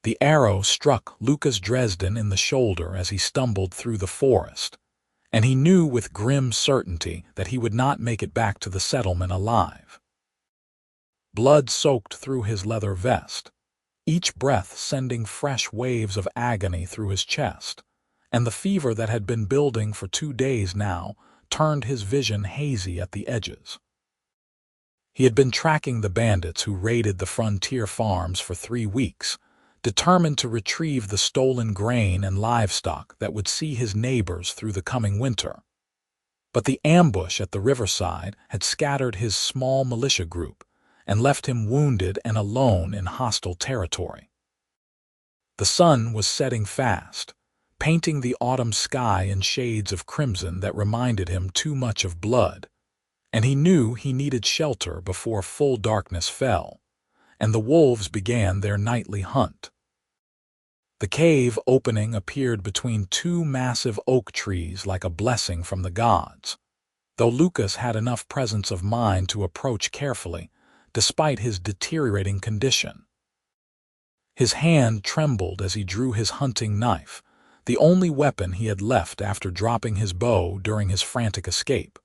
The arrow struck Lucas Dresden in the shoulder as he stumbled through the forest, and he knew with grim certainty that he would not make it back to the settlement alive. Blood soaked through his leather vest, each breath sending fresh waves of agony through his chest, and the fever that had been building for 2 days now turned his vision hazy at the edges. He had been tracking the bandits who raided the frontier farms for 3 weeks, determined to retrieve the stolen grain and livestock that would see his neighbors through the coming winter. But the ambush at the riverside had scattered his small militia group and left him wounded and alone in hostile territory. The sun was setting fast, painting the autumn sky in shades of crimson that reminded him too much of blood, and he knew he needed shelter before full darkness fell, and the wolves began their nightly hunt. The cave opening appeared between 2 massive oak trees like a blessing from the gods, though Lucas had enough presence of mind to approach carefully, despite his deteriorating condition. His hand trembled as he drew his hunting knife, the only weapon he had left after dropping his bow during his frantic escape.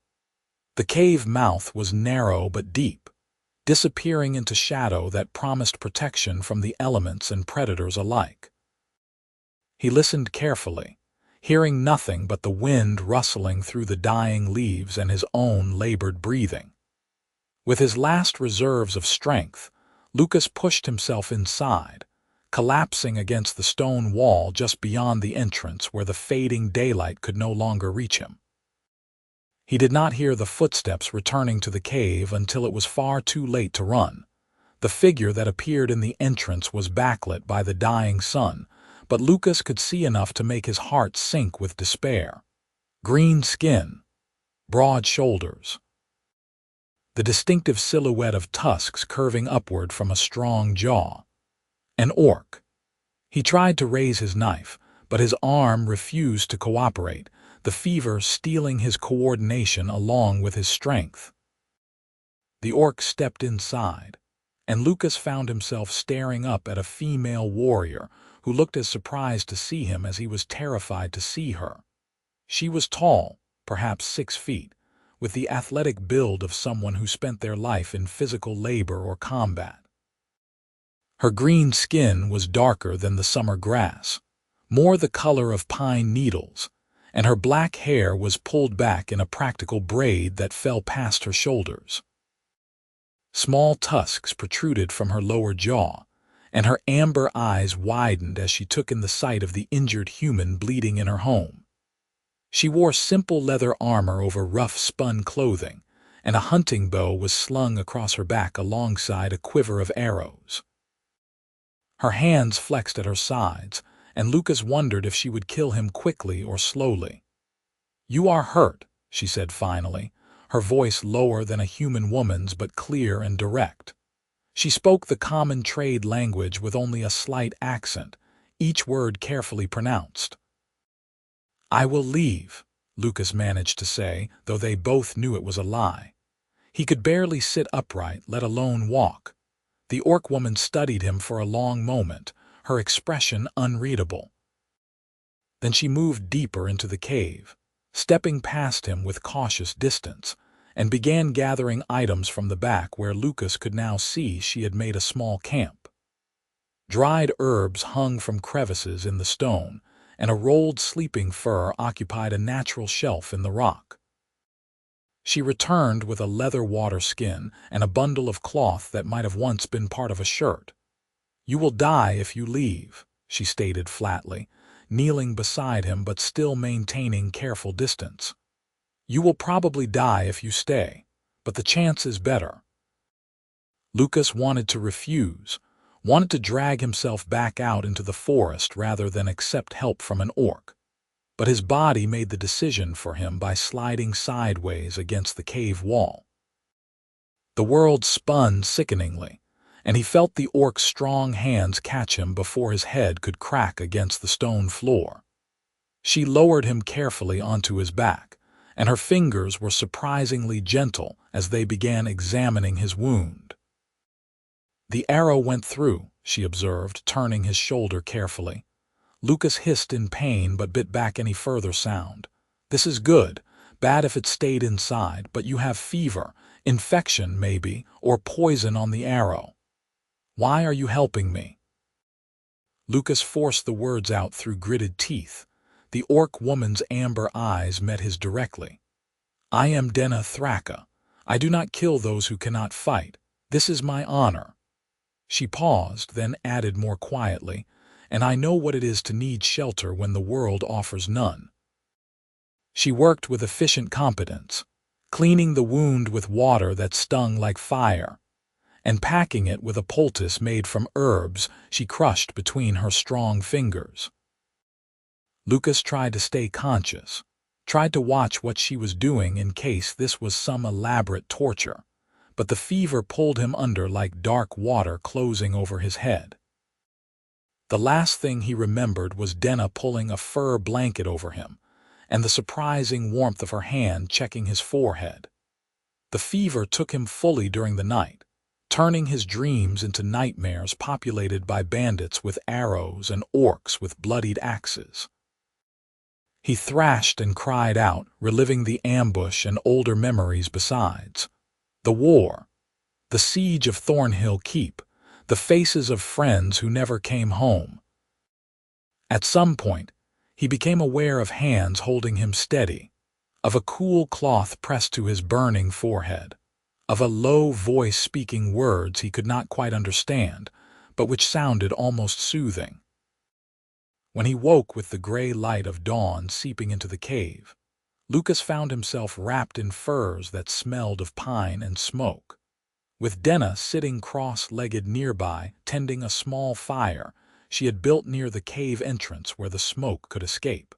The cave mouth was narrow but deep, disappearing into shadow that promised protection from the elements and predators alike. He listened carefully, hearing nothing but the wind rustling through the dying leaves and his own labored breathing. With his last reserves of strength, Lucas pushed himself inside, collapsing against the stone wall just beyond the entrance where the fading daylight could no longer reach him. He did not hear the footsteps returning to the cave until it was far too late to run. The figure that appeared in the entrance was backlit by the dying sun, but Lucas could see enough to make his heart sink with despair. Green skin, broad shoulders, the distinctive silhouette of tusks curving upward from a strong jaw. An orc. He tried to raise his knife, but his arm refused to cooperate, the fever stealing his coordination along with his strength. The orc stepped inside, and Lucas found himself staring up at a female warrior who looked as surprised to see him as he was terrified to see her. She was tall, perhaps 6 feet, with the athletic build of someone who spent their life in physical labor or combat. Her green skin was darker than the summer grass, more the color of pine needles, and her black hair was pulled back in a practical braid that fell past her shoulders. Small tusks protruded from her lower jaw, and her amber eyes widened as she took in the sight of the injured human bleeding in her home. She wore simple leather armor over rough spun clothing, and a hunting bow was slung across her back alongside a quiver of arrows. Her hands flexed at her sides, and Lucas wondered if she would kill him quickly or slowly. "You are hurt," she said finally, her voice lower than a human woman's but clear and direct. She spoke the common trade language with only a slight accent, each word carefully pronounced. "I will leave," Lucas managed to say, though they both knew it was a lie. He could barely sit upright, let alone walk. The orc woman studied him for a long moment, her expression unreadable. Then she moved deeper into the cave, stepping past him with cautious distance, and began gathering items from the back where Lucas could now see she had made a small camp. Dried herbs hung from crevices in the stone, and a rolled sleeping fur occupied a natural shelf in the rock. She returned with a leather water skin and a bundle of cloth that might have once been part of a shirt. "You will die if you leave," she stated flatly, kneeling beside him but still maintaining careful distance. "You will probably die if you stay, but the chance is better." Lucas wanted to refuse, wanted to drag himself back out into the forest rather than accept help from an orc, but his body made the decision for him by sliding sideways against the cave wall. The world spun sickeningly, and he felt the orc's strong hands catch him before his head could crack against the stone floor. She lowered him carefully onto his back, and her fingers were surprisingly gentle as they began examining his wound. "The arrow went through," she observed, turning his shoulder carefully. Lucas hissed in pain but bit back any further sound. "This is good. Bad if it stayed inside, but you have fever, infection maybe, or poison on the arrow. Why are you helping me?" Lucas forced the words out through gritted teeth. The orc woman's amber eyes met his directly. "I am Denna Thrakka. I do not kill those who cannot fight. This is my honor." She paused, then added more quietly, "And I know what it is to need shelter when the world offers none." She worked with efficient competence, cleaning the wound with water that stung like fire, and packing it with a poultice made from herbs she crushed between her strong fingers. Lucas tried to stay conscious, tried to watch what she was doing in case this was some elaborate torture, but the fever pulled him under like dark water closing over his head. The last thing he remembered was Denna pulling a fur blanket over him, and the surprising warmth of her hand checking his forehead. The fever took him fully during the night, turning his dreams into nightmares populated by bandits with arrows and orcs with bloodied axes. He thrashed and cried out, reliving the ambush and older memories besides. The war, the siege of Thornhill Keep, the faces of friends who never came home. At some point, he became aware of hands holding him steady, of a cool cloth pressed to his burning forehead, of a low voice speaking words he could not quite understand, but which sounded almost soothing. When he woke with the gray light of dawn seeping into the cave, Lucas found himself wrapped in furs that smelled of pine and smoke. With Denna sitting cross-legged nearby, tending a small fire she had built near the cave entrance where the smoke could escape.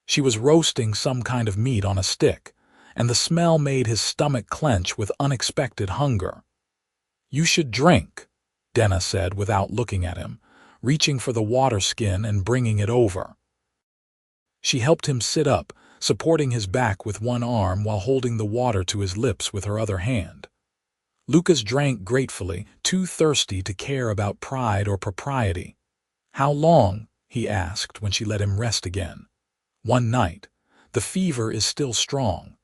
She was roasting some kind of meat on a stick, and the smell made his stomach clench with unexpected hunger. "You should drink," Denna said without looking at him, reaching for the water skin and bringing it over. She helped him sit up, supporting his back with one arm while holding the water to his lips with her other hand. Lucas drank gratefully, too thirsty to care about pride or propriety. "How long?" he asked when she let him rest again. "One night. The fever is still strong."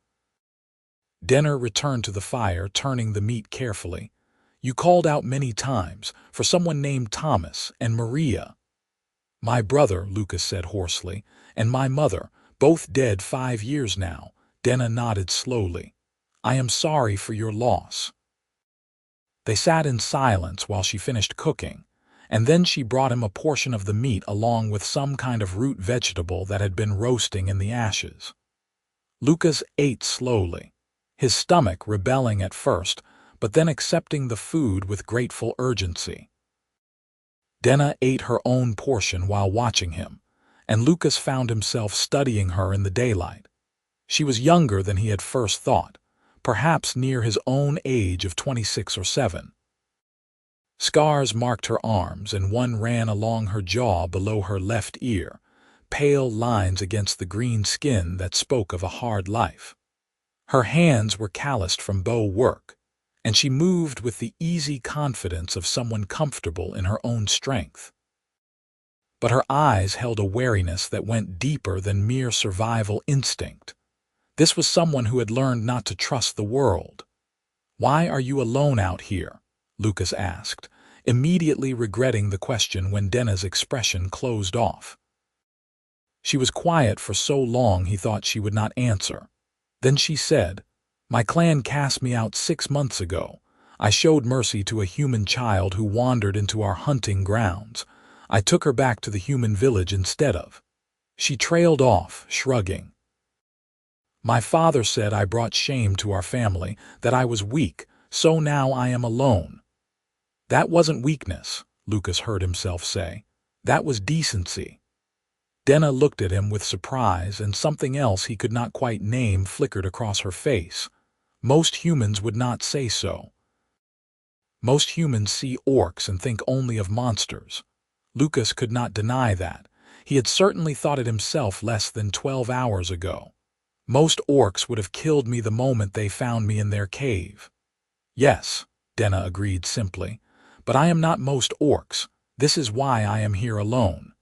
Denner returned to the fire, turning the meat carefully. "You called out many times, for someone named Thomas and Maria." "My brother," Lucas said hoarsely, "and my mother, both dead 5 years now." Denna nodded slowly. "I am sorry for your loss." They sat in silence while she finished cooking, and then she brought him a portion of the meat along with some kind of root vegetable that had been roasting in the ashes. Lucas ate slowly, his stomach rebelling at first, but then accepting the food with grateful urgency. Denna ate her own portion while watching him, and Lucas found himself studying her in the daylight. She was younger than he had first thought, perhaps near his own age of 26 or 7. Scars marked her arms, and one ran along her jaw below her left ear, pale lines against the green skin that spoke of a hard life. Her hands were calloused from bow work, and she moved with the easy confidence of someone comfortable in her own strength. But her eyes held a wariness that went deeper than mere survival instinct. This was someone who had learned not to trust the world. "Why are you alone out here?" Lucas asked, immediately regretting the question when Denna's expression closed off. She was quiet for so long he thought she would not answer. Then she said, "My clan cast me out 6 months ago. I showed mercy to a human child who wandered into our hunting grounds. I took her back to the human village instead of." She trailed off, shrugging. "My father said I brought shame to our family, that I was weak, so now I am alone." "That wasn't weakness," Lucas heard himself say. "That was decency." Denna looked at him with surprise, and something else he could not quite name flickered across her face. Most humans would not say so. Most humans see orcs and think only of monsters. Lucas could not deny that. He had certainly thought it himself less than 12 hours ago. "Most orcs would have killed me the moment they found me in their cave." "Yes," Denna agreed simply, But I am not most orcs. This is why I am here alone."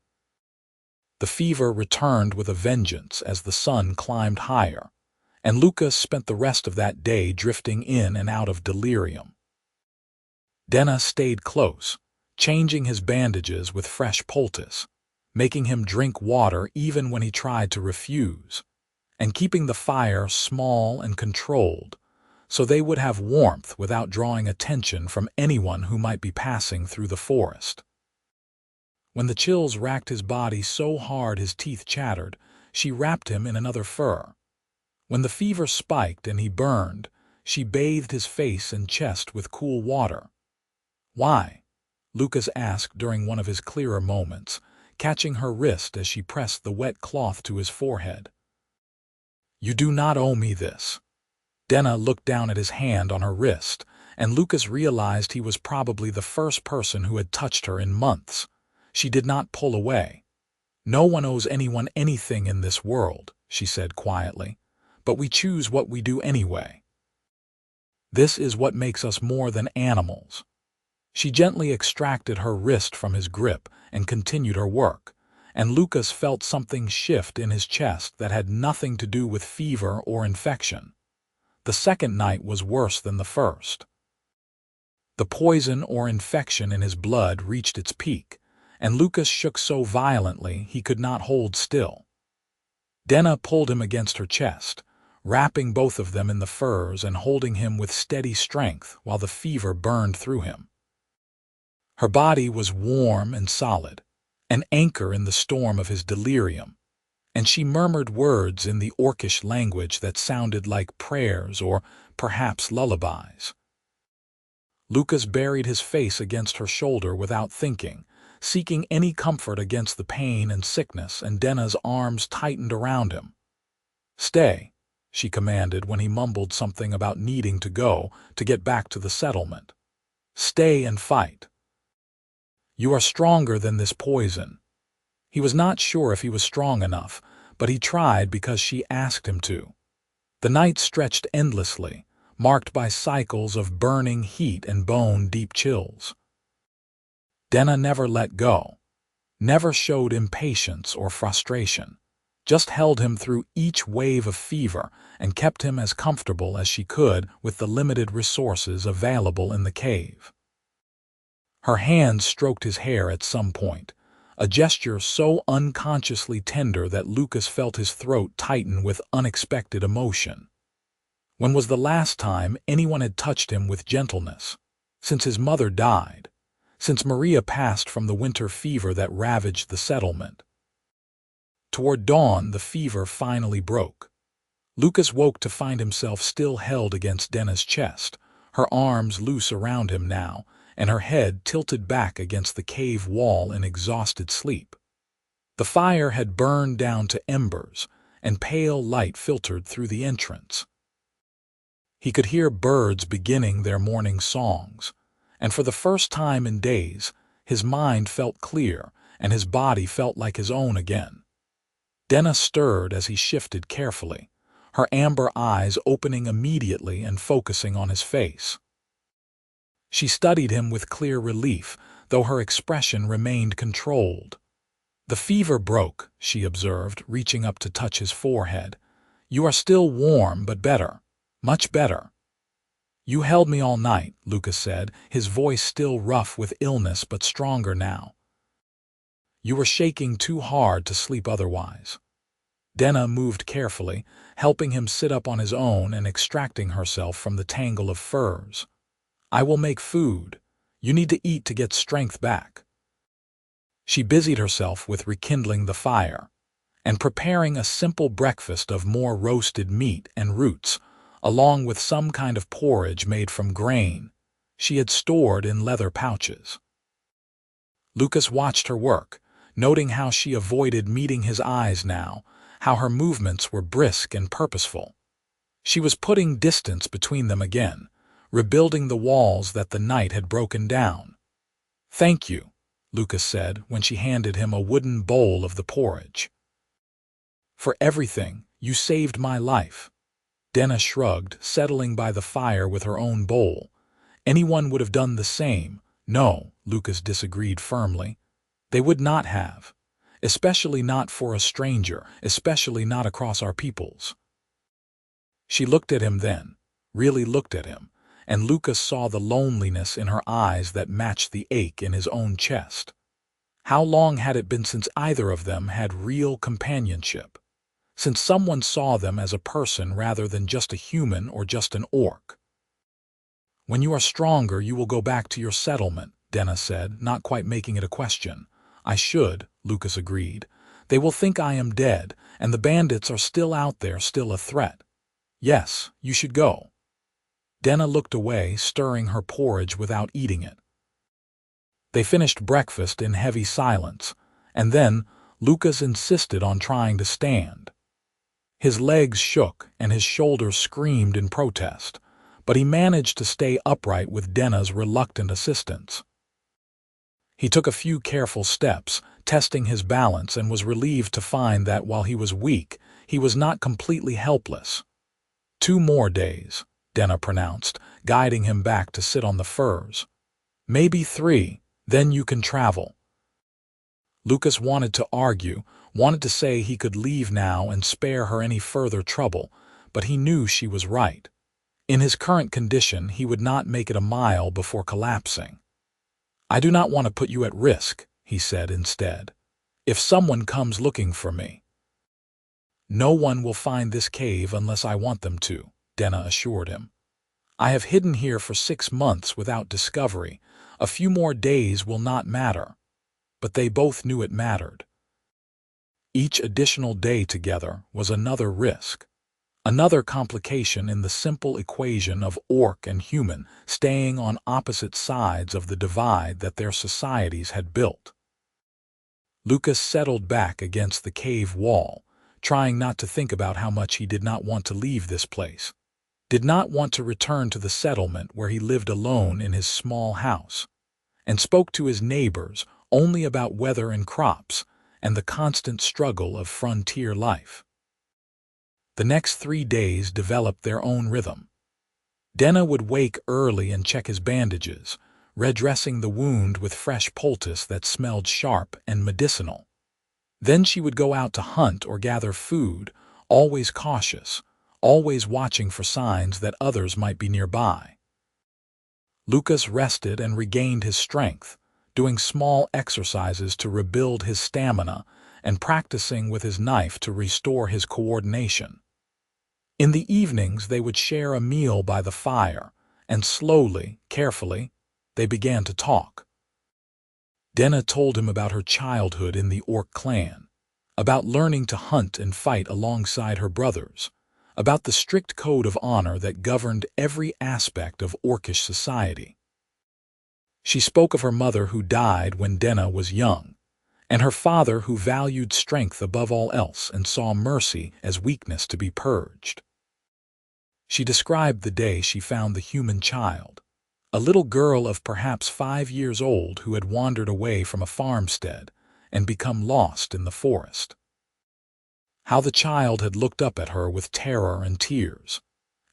The fever returned with a vengeance as the sun climbed higher, and Lucas spent the rest of that day drifting in and out of delirium. Denna stayed close, changing his bandages with fresh poultice, making him drink water even when he tried to refuse, and keeping the fire small and controlled so they would have warmth without drawing attention from anyone who might be passing through the forest. When the chills racked his body so hard his teeth chattered, she wrapped him in another fur. When the fever spiked and he burned, she bathed his face and chest with cool water. "Why?" Lucas asked during one of his clearer moments, catching her wrist as she pressed the wet cloth to his forehead. "You do not owe me this." Denna looked down at his hand on her wrist, and Lucas realized he was probably the first person who had touched her in months. She did not pull away. "No one owes anyone anything in this world," she said quietly, "but we choose what we do anyway. This is what makes us more than animals." She gently extracted her wrist from his grip and continued her work, and Lucas felt something shift in his chest that had nothing to do with fever or infection. The second night was worse than the first. The poison or infection in his blood reached its peak, and Lucas shook so violently he could not hold still. Denna pulled him against her chest, wrapping both of them in the furs and holding him with steady strength while the fever burned through him. Her body was warm and solid, an anchor in the storm of his delirium, and she murmured words in the orcish language that sounded like prayers or perhaps lullabies. Lucas buried his face against her shoulder without thinking, seeking any comfort against the pain and sickness, and Denna's arms tightened around him. "Stay," she commanded when he mumbled something about needing to go to get back to the settlement. "Stay and fight. You are stronger than this poison." He was not sure if he was strong enough, but he tried because she asked him to. The night stretched endlessly, marked by cycles of burning heat and bone-deep chills. Denna never let go, never showed impatience or frustration, just held him through each wave of fever and kept him as comfortable as she could with the limited resources available in the cave. Her hand stroked his hair at some point, a gesture so unconsciously tender that Lucas felt his throat tighten with unexpected emotion. When was the last time anyone had touched him with gentleness? Since his mother died, since Maria passed from the winter fever that ravaged the settlement. Toward dawn, the fever finally broke. Lucas woke to find himself still held against Denna's chest, her arms loose around him now, and her head tilted back against the cave wall in exhausted sleep. The fire had burned down to embers, and pale light filtered through the entrance. He could hear birds beginning their morning songs, and for the first time in days, his mind felt clear and his body felt like his own again. Denna stirred as he shifted carefully, her amber eyes opening immediately and focusing on his face. She studied him with clear relief, though her expression remained controlled. "The fever broke," she observed, reaching up to touch his forehead. "You are still warm, but better. Much better." "You held me all night," Lucas said, his voice still rough with illness but stronger now. "You were shaking too hard to sleep otherwise." Denna moved carefully, helping him sit up on his own and extracting herself from the tangle of furs. "I will make food. You need to eat to get strength back." She busied herself with rekindling the fire and preparing a simple breakfast of more roasted meat and roots, along with some kind of porridge made from grain she had stored in leather pouches. Lucas watched her work, noting how she avoided meeting his eyes now, how her movements were brisk and purposeful. She was putting distance between them again, rebuilding the walls that the night had broken down. "Thank you," Lucas said when she handed him a wooden bowl of the porridge. "For everything, you saved my life." Denna shrugged, settling by the fire with her own bowl. Anyone would have done the same, No, Lucas disagreed firmly. They would not have. Especially not for a stranger, especially not across our peoples. She looked at him then, really looked at him, and Lucas saw the loneliness in her eyes that matched the ache in his own chest. How long had it been since either of them had real companionship? Since someone saw them as a person rather than just a human or just an orc? When you are stronger, you will go back to your settlement, Denna said, not quite making it a question. I should, Lucas agreed. They will think I am dead, and the bandits are still out there, still a threat. Yes, you should go. Denna looked away, stirring her porridge without eating it. They finished breakfast in heavy silence, and then Lucas insisted on trying to stand. His legs shook and his shoulders screamed in protest, but he managed to stay upright with Denna's reluctant assistance. He took a few careful steps, testing his balance, and was relieved to find that while he was weak, he was not completely helpless. 2 more days, Denna pronounced, guiding him back to sit on the furs. Maybe 3, then you can travel. Lucas wanted to argue, wanted to say he could leave now and spare her any further trouble, but he knew she was right. In his current condition, he would not make it a mile before collapsing. I do not want to put you at risk, he said instead. If someone comes looking for me. No one will find this cave unless I want them to, Denna assured him. I have hidden here for 6 months without discovery. A few more days will not matter. But they both knew it mattered. Each additional day together was another risk. Another complication in the simple equation of orc and human staying on opposite sides of the divide that their societies had built. Lucas settled back against the cave wall, trying not to think about how much he did not want to leave this place, did not want to return to the settlement where he lived alone in his small house, and spoke to his neighbors only about weather and crops and the constant struggle of frontier life. The next 3 days developed their own rhythm. Denna would wake early and check his bandages, redressing the wound with fresh poultice that smelled sharp and medicinal. Then she would go out to hunt or gather food, always cautious, always watching for signs that others might be nearby. Lucas rested and regained his strength, doing small exercises to rebuild his stamina and practicing with his knife to restore his coordination. In the evenings they would share a meal by the fire, and slowly, carefully, they began to talk. Denna told him about her childhood in the orc clan, about learning to hunt and fight alongside her brothers, about the strict code of honor that governed every aspect of orcish society. She spoke of her mother who died when Denna was young, and her father who valued strength above all else and saw mercy as weakness to be purged. She described the day she found the human child, a little girl of perhaps 5 years old who had wandered away from a farmstead and become lost in the forest. How the child had looked up at her with terror and tears,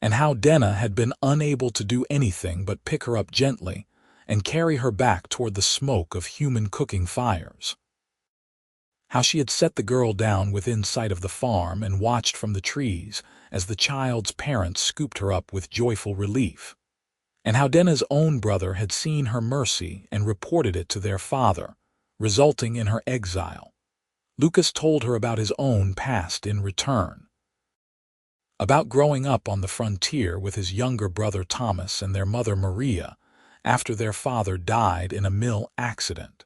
and how Denna had been unable to do anything but pick her up gently and carry her back toward the smoke of human cooking fires. How she had set the girl down within sight of the farm and watched from the trees as the child's parents scooped her up with joyful relief, and how Denna's own brother had seen her mercy and reported it to their father, resulting in her exile. Lucas told her about his own past in return, about growing up on the frontier with his younger brother Thomas and their mother Maria after their father died in a mill accident,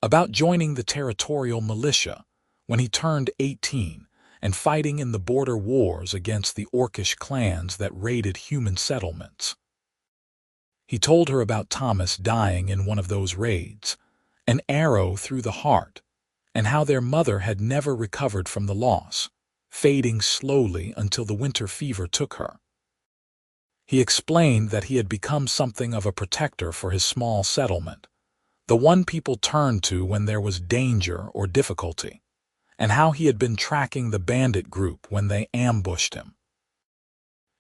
about joining the territorial militia when he turned 18 and fighting in the border wars against the orcish clans that raided human settlements. He told her about Thomas dying in one of those raids, an arrow through the heart, and how their mother had never recovered from the loss, fading slowly until the winter fever took her. He explained that he had become something of a protector for his small settlement, the one people turned to when there was danger or difficulty, and how he had been tracking the bandit group when they ambushed him.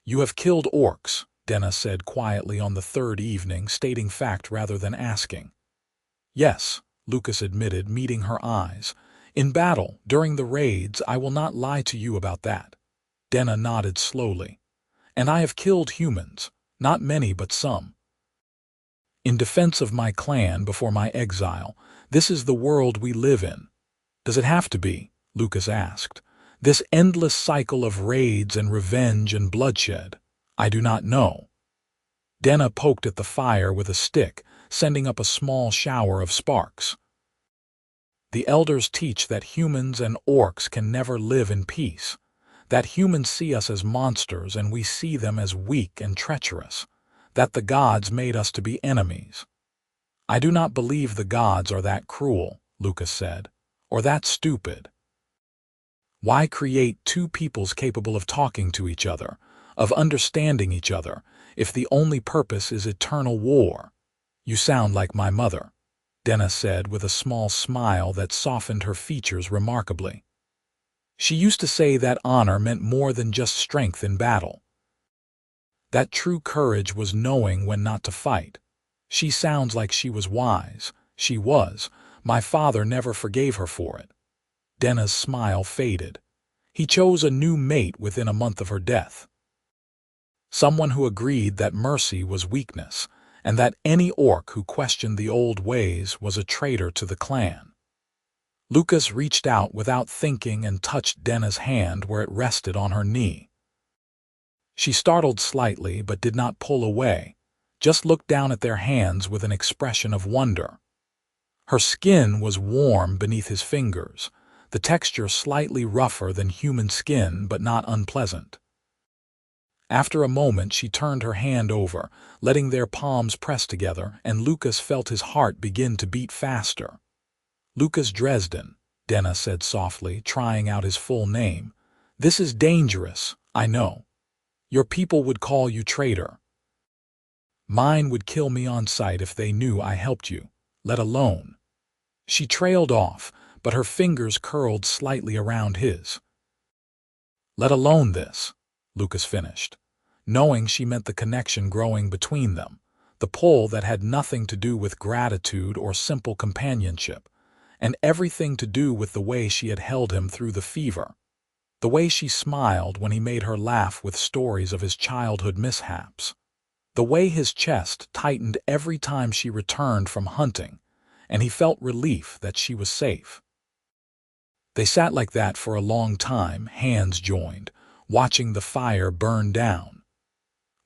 "You have killed orcs," Denna said quietly on the third evening, stating fact rather than asking. Yes, Lucas admitted, meeting her eyes. In battle, during the raids, I will not lie to you about that. Denna nodded slowly. And I have killed humans, not many but some. In defense of my clan before my exile, this is the world we live in. Does it have to be? Lucas asked. This endless cycle of raids and revenge and bloodshed? I do not know. Denna poked at the fire with a stick, sending up a small shower of sparks. The elders teach that humans and orcs can never live in peace, that humans see us as monsters and we see them as weak and treacherous, that the gods made us to be enemies. I do not believe the gods are that cruel, Lucas said, or that stupid. Why create two peoples capable of talking to each other, of understanding each other, if the only purpose is eternal war? You sound like my mother, Denna said with a small smile that softened her features remarkably. She used to say that honor meant more than just strength in battle. That true courage was knowing when not to fight. She sounds like she was wise. She was. My father never forgave her for it. Denna's smile faded. He chose a new mate within a month of her death. Someone who agreed that mercy was weakness, and that any orc who questioned the old ways was a traitor to the clan. Lucas reached out without thinking and touched Denna's hand where it rested on her knee. She startled slightly but did not pull away, just looked down at their hands with an expression of wonder. Her skin was warm beneath his fingers, the texture slightly rougher than human skin but not unpleasant. After a moment she turned her hand over, letting their palms press together, and Lucas felt his heart begin to beat faster. Lucas Dresden, Denna said softly, trying out his full name. This is dangerous, I know. Your people would call you traitor. Mine would kill me on sight if they knew I helped you, let alone. She trailed off, but her fingers curled slightly around his. Let alone this, Lucas finished, knowing she meant the connection growing between them, the pull that had nothing to do with gratitude or simple companionship, and everything to do with the way she had held him through the fever, the way she smiled when he made her laugh with stories of his childhood mishaps, the way his chest tightened every time she returned from hunting, and he felt relief that she was safe. They sat like that for a long time, hands joined, watching the fire burn down.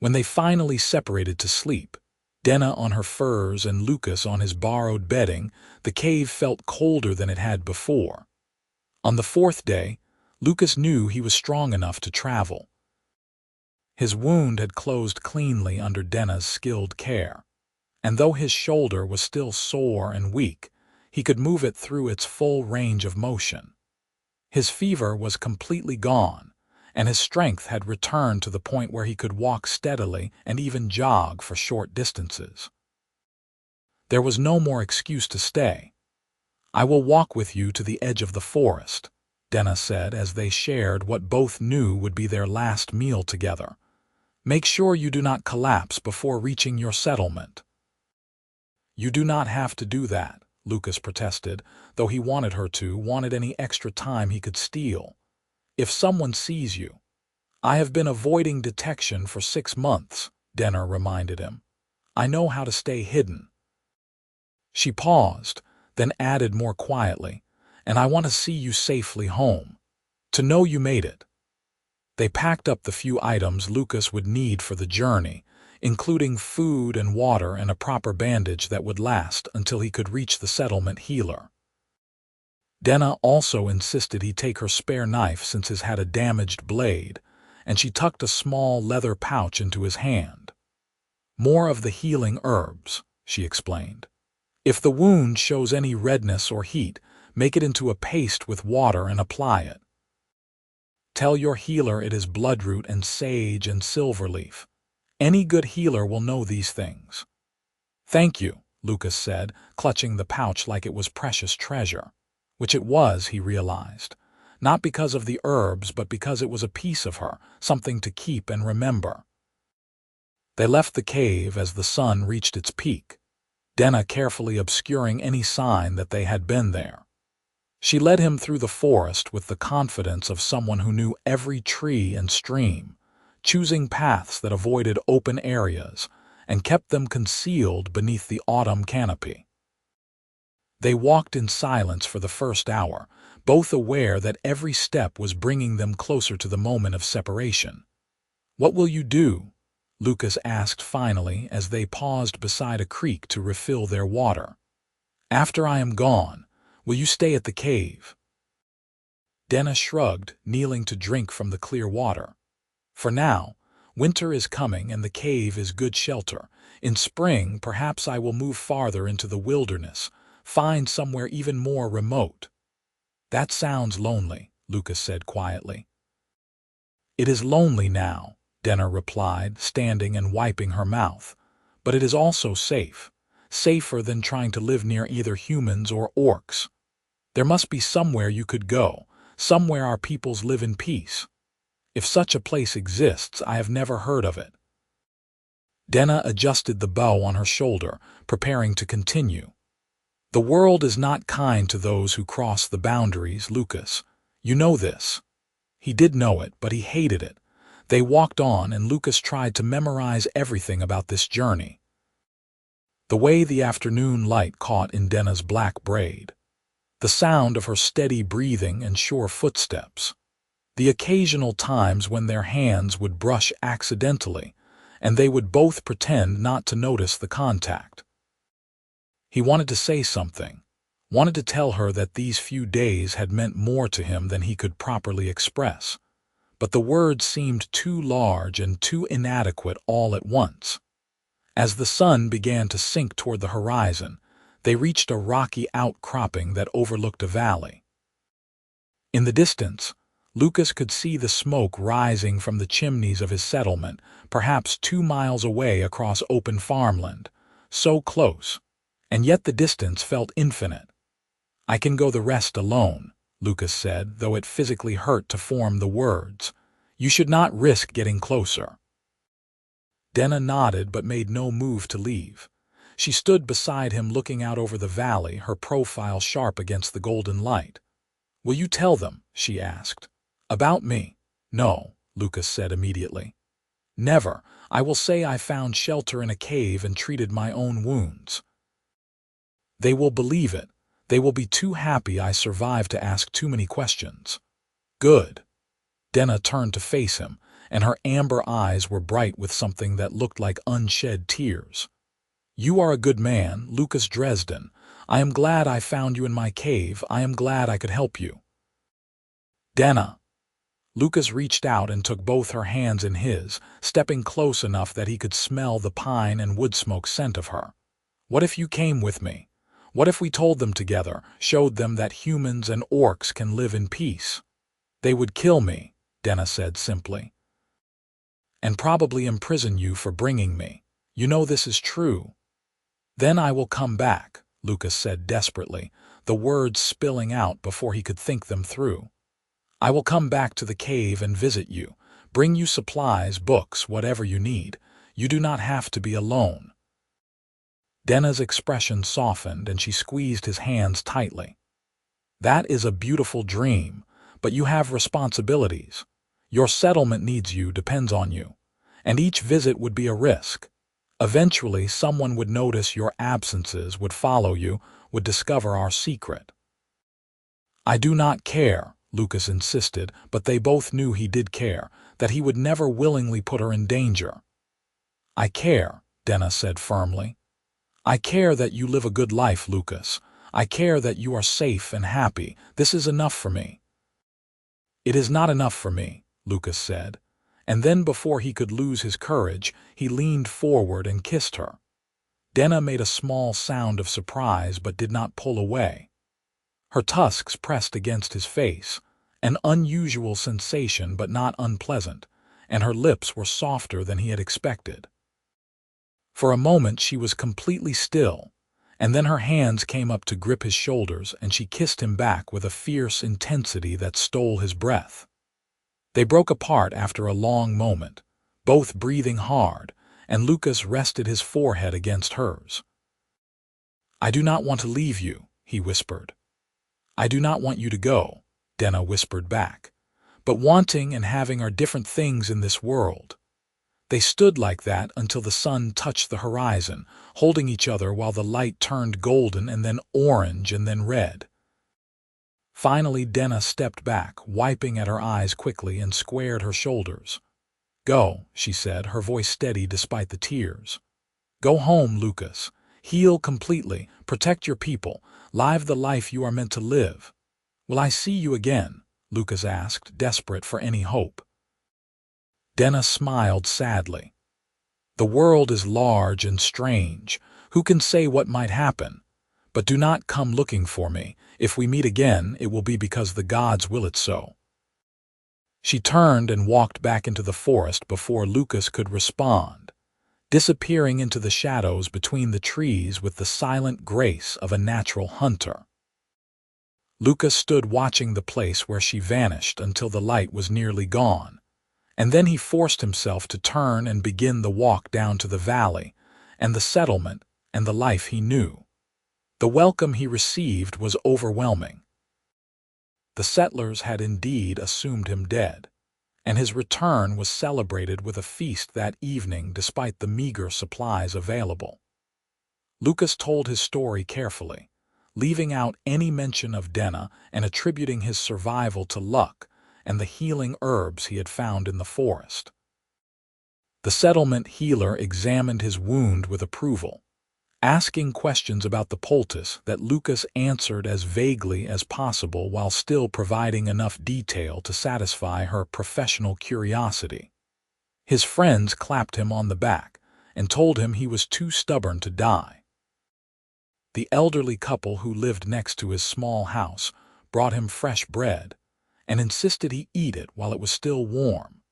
When they finally separated to sleep, Denna on her furs and Lucas on his borrowed bedding, the cave felt colder than it had before. On the fourth day, Lucas knew he was strong enough to travel. His wound had closed cleanly under Denna's skilled care, and though his shoulder was still sore and weak, he could move it through its full range of motion. His fever was completely gone, and his strength had returned to the point where he could walk steadily and even jog for short distances. There was no more excuse to stay. I will walk with you to the edge of the forest, Denna said as they shared what both knew would be their last meal together. Make sure you do not collapse before reaching your settlement. You do not have to do that, Lucas protested, though he wanted her to, wanted any extra time he could steal. If someone sees you. I have been avoiding detection for 6 months, Denna reminded him. I know how to stay hidden. She paused, then added more quietly, and I want to see you safely home. To know you made it. They packed up the few items Lucas would need for the journey, including food and water and a proper bandage that would last until he could reach the settlement healer. Denna also insisted he take her spare knife since his had a damaged blade, and she tucked a small leather pouch into his hand. More of the healing herbs, she explained. If the wound shows any redness or heat, make it into a paste with water and apply it. Tell your healer it is bloodroot and sage and silverleaf. Any good healer will know these things. Thank you, Lucas said, clutching the pouch like it was precious treasure. Which it was, he realized. Not because of the herbs, but because it was a piece of her, something to keep and remember. They left the cave as the sun reached its peak, Denna carefully obscuring any sign that they had been there. She led him through the forest with the confidence of someone who knew every tree and stream, choosing paths that avoided open areas and kept them concealed beneath the autumn canopy. They walked in silence for the first hour, both aware that every step was bringing them closer to the moment of separation. "What will you do?" Lucas asked finally as they paused beside a creek to refill their water. "After I am gone, will you stay at the cave?" Denna shrugged, kneeling to drink from the clear water. "For now, winter is coming and the cave is good shelter. In spring, perhaps I will move farther into the wilderness, find somewhere even more remote." "That sounds lonely," Lucas said quietly. "It is lonely now," Denna replied, standing and wiping her mouth. "But it is also safe. Safer than trying to live near either humans or orcs. There must be somewhere you could go, somewhere our peoples live in peace. If such a place exists, I have never heard of it." Denna adjusted the bow on her shoulder, preparing to continue. "The world is not kind to those who cross the boundaries, Lucas. You know this." He did know it, but he hated it. They walked on, and Lucas tried to memorize everything about this journey. The way the afternoon light caught in Denna's black braid, the sound of her steady breathing and sure footsteps, the occasional times when their hands would brush accidentally, and they would both pretend not to notice the contact. He wanted to say something, wanted to tell her that these few days had meant more to him than he could properly express, but the words seemed too large and too inadequate all at once. As the sun began to sink toward the horizon, they reached a rocky outcropping that overlooked a valley. In the distance, Lucas could see the smoke rising from the chimneys of his settlement, perhaps 2 miles away across open farmland, so close, and yet the distance felt infinite. "I can go the rest alone," Lucas said, though it physically hurt to form the words. "You should not risk getting closer." Denna nodded but made no move to leave. She stood beside him looking out over the valley, her profile sharp against the golden light. "Will you tell them?" she asked. "About me?" "No," Lucas said immediately. "Never. I will say I found shelter in a cave and treated my own wounds." "They will believe it. They will be too happy I survived to ask too many questions." "Good." Denna turned to face him, and her amber eyes were bright with something that looked like unshed tears. "You are a good man, Lucas Dresden. I am glad I found you in my cave. I am glad I could help you." "Denna." Lucas reached out and took both her hands in his, stepping close enough that he could smell the pine and wood smoke scent of her. "What if you came with me? What if we told them together, showed them that humans and orcs can live in peace?" "They would kill me," Denna said simply. "And probably imprison you for bringing me. You know this is true." "Then I will come back," Lucas said desperately, the words spilling out before he could think them through. "I will come back to the cave and visit you, bring you supplies, books, whatever you need. You do not have to be alone." Denna's expression softened and she squeezed his hands tightly. "That is a beautiful dream, but you have responsibilities. Your settlement needs you, depends on you, and each visit would be a risk. Eventually, someone would notice your absences, would follow you, would discover our secret." "I do not care," Lucas insisted, but they both knew he did care, that he would never willingly put her in danger. "I care," Denna said firmly. "I care that you live a good life, Lucas. I care that you are safe and happy. This is enough for me." "It is not enough for me," Lucas said, and then before he could lose his courage, he leaned forward and kissed her. Denna made a small sound of surprise but did not pull away. Her tusks pressed against his face, an unusual sensation but not unpleasant, and her lips were softer than he had expected. For a moment she was completely still, and then her hands came up to grip his shoulders and she kissed him back with a fierce intensity that stole his breath. They broke apart after a long moment, both breathing hard, and Lucas rested his forehead against hers. "I do not want to leave you," he whispered. "I do not want you to go," Denna whispered back. "But wanting and having are different things in this world." They stood like that until the sun touched the horizon, holding each other while the light turned golden and then orange and then red. Finally, Denna stepped back, wiping at her eyes quickly, and squared her shoulders. "Go," she said, her voice steady despite the tears. "Go home, Lucas. Heal completely, protect your people, live the life you are meant to live." "Will I see you again?" Lucas asked, desperate for any hope. Denna smiled sadly. "The world is large and strange. Who can say what might happen? But do not come looking for me. If we meet again, it will be because the gods will it so." She turned and walked back into the forest before Lucas could respond, disappearing into the shadows between the trees with the silent grace of a natural hunter. Lucas stood watching the place where she vanished until the light was nearly gone, and then he forced himself to turn and begin the walk down to the valley and the settlement and the life he knew. The welcome he received was overwhelming. The settlers had indeed assumed him dead, and his return was celebrated with a feast that evening despite the meager supplies available. Lucas told his story carefully, leaving out any mention of Denna and attributing his survival to luck and the healing herbs he had found in the forest. The settlement healer examined his wound with approval, asking questions about the poultice that Lucas answered as vaguely as possible while still providing enough detail to satisfy her professional curiosity. His friends clapped him on the back and told him he was too stubborn to die. The elderly couple who lived next to his small house brought him fresh bread and insisted he eat it while it was still warm.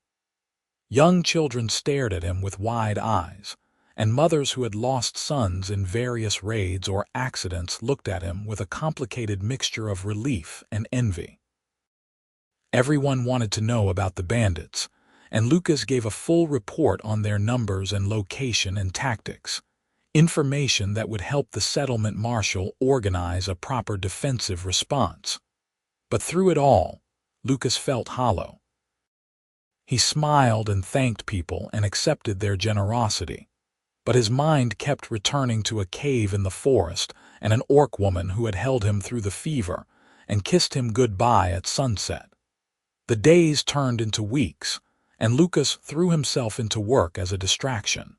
Young children stared at him with wide eyes, and mothers who had lost sons in various raids or accidents looked at him with a complicated mixture of relief and envy. Everyone wanted to know about the bandits, and Lucas gave a full report on their numbers and location and tactics, information that would help the settlement marshal organize a proper defensive response. But through it all, Lucas felt hollow. He smiled and thanked people and accepted their generosity, but his mind kept returning to a cave in the forest and an orc woman who had held him through the fever and kissed him goodbye at sunset. The days turned into weeks, and Lucas threw himself into work as a distraction.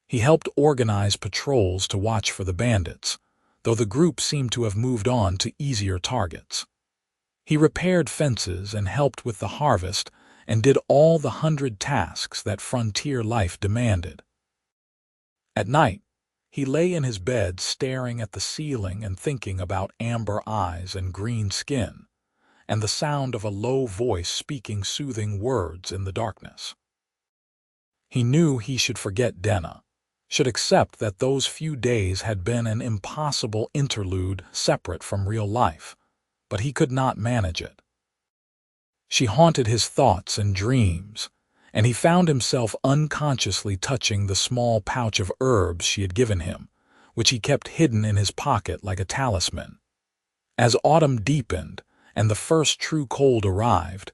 He helped organize patrols to watch for the bandits, though the group seemed to have moved on to easier targets. He repaired fences and helped with the harvest and did all the 100 tasks that frontier life demanded. At night, he lay in his bed staring at the ceiling and thinking about amber eyes and green skin, and the sound of a low voice speaking soothing words in the darkness. He knew he should forget Denna, should accept that those few days had been an impossible interlude separate from real life, but he could not manage it. She haunted his thoughts and dreams, and he found himself unconsciously touching the small pouch of herbs she had given him, which he kept hidden in his pocket like a talisman. As autumn deepened and the first true cold arrived,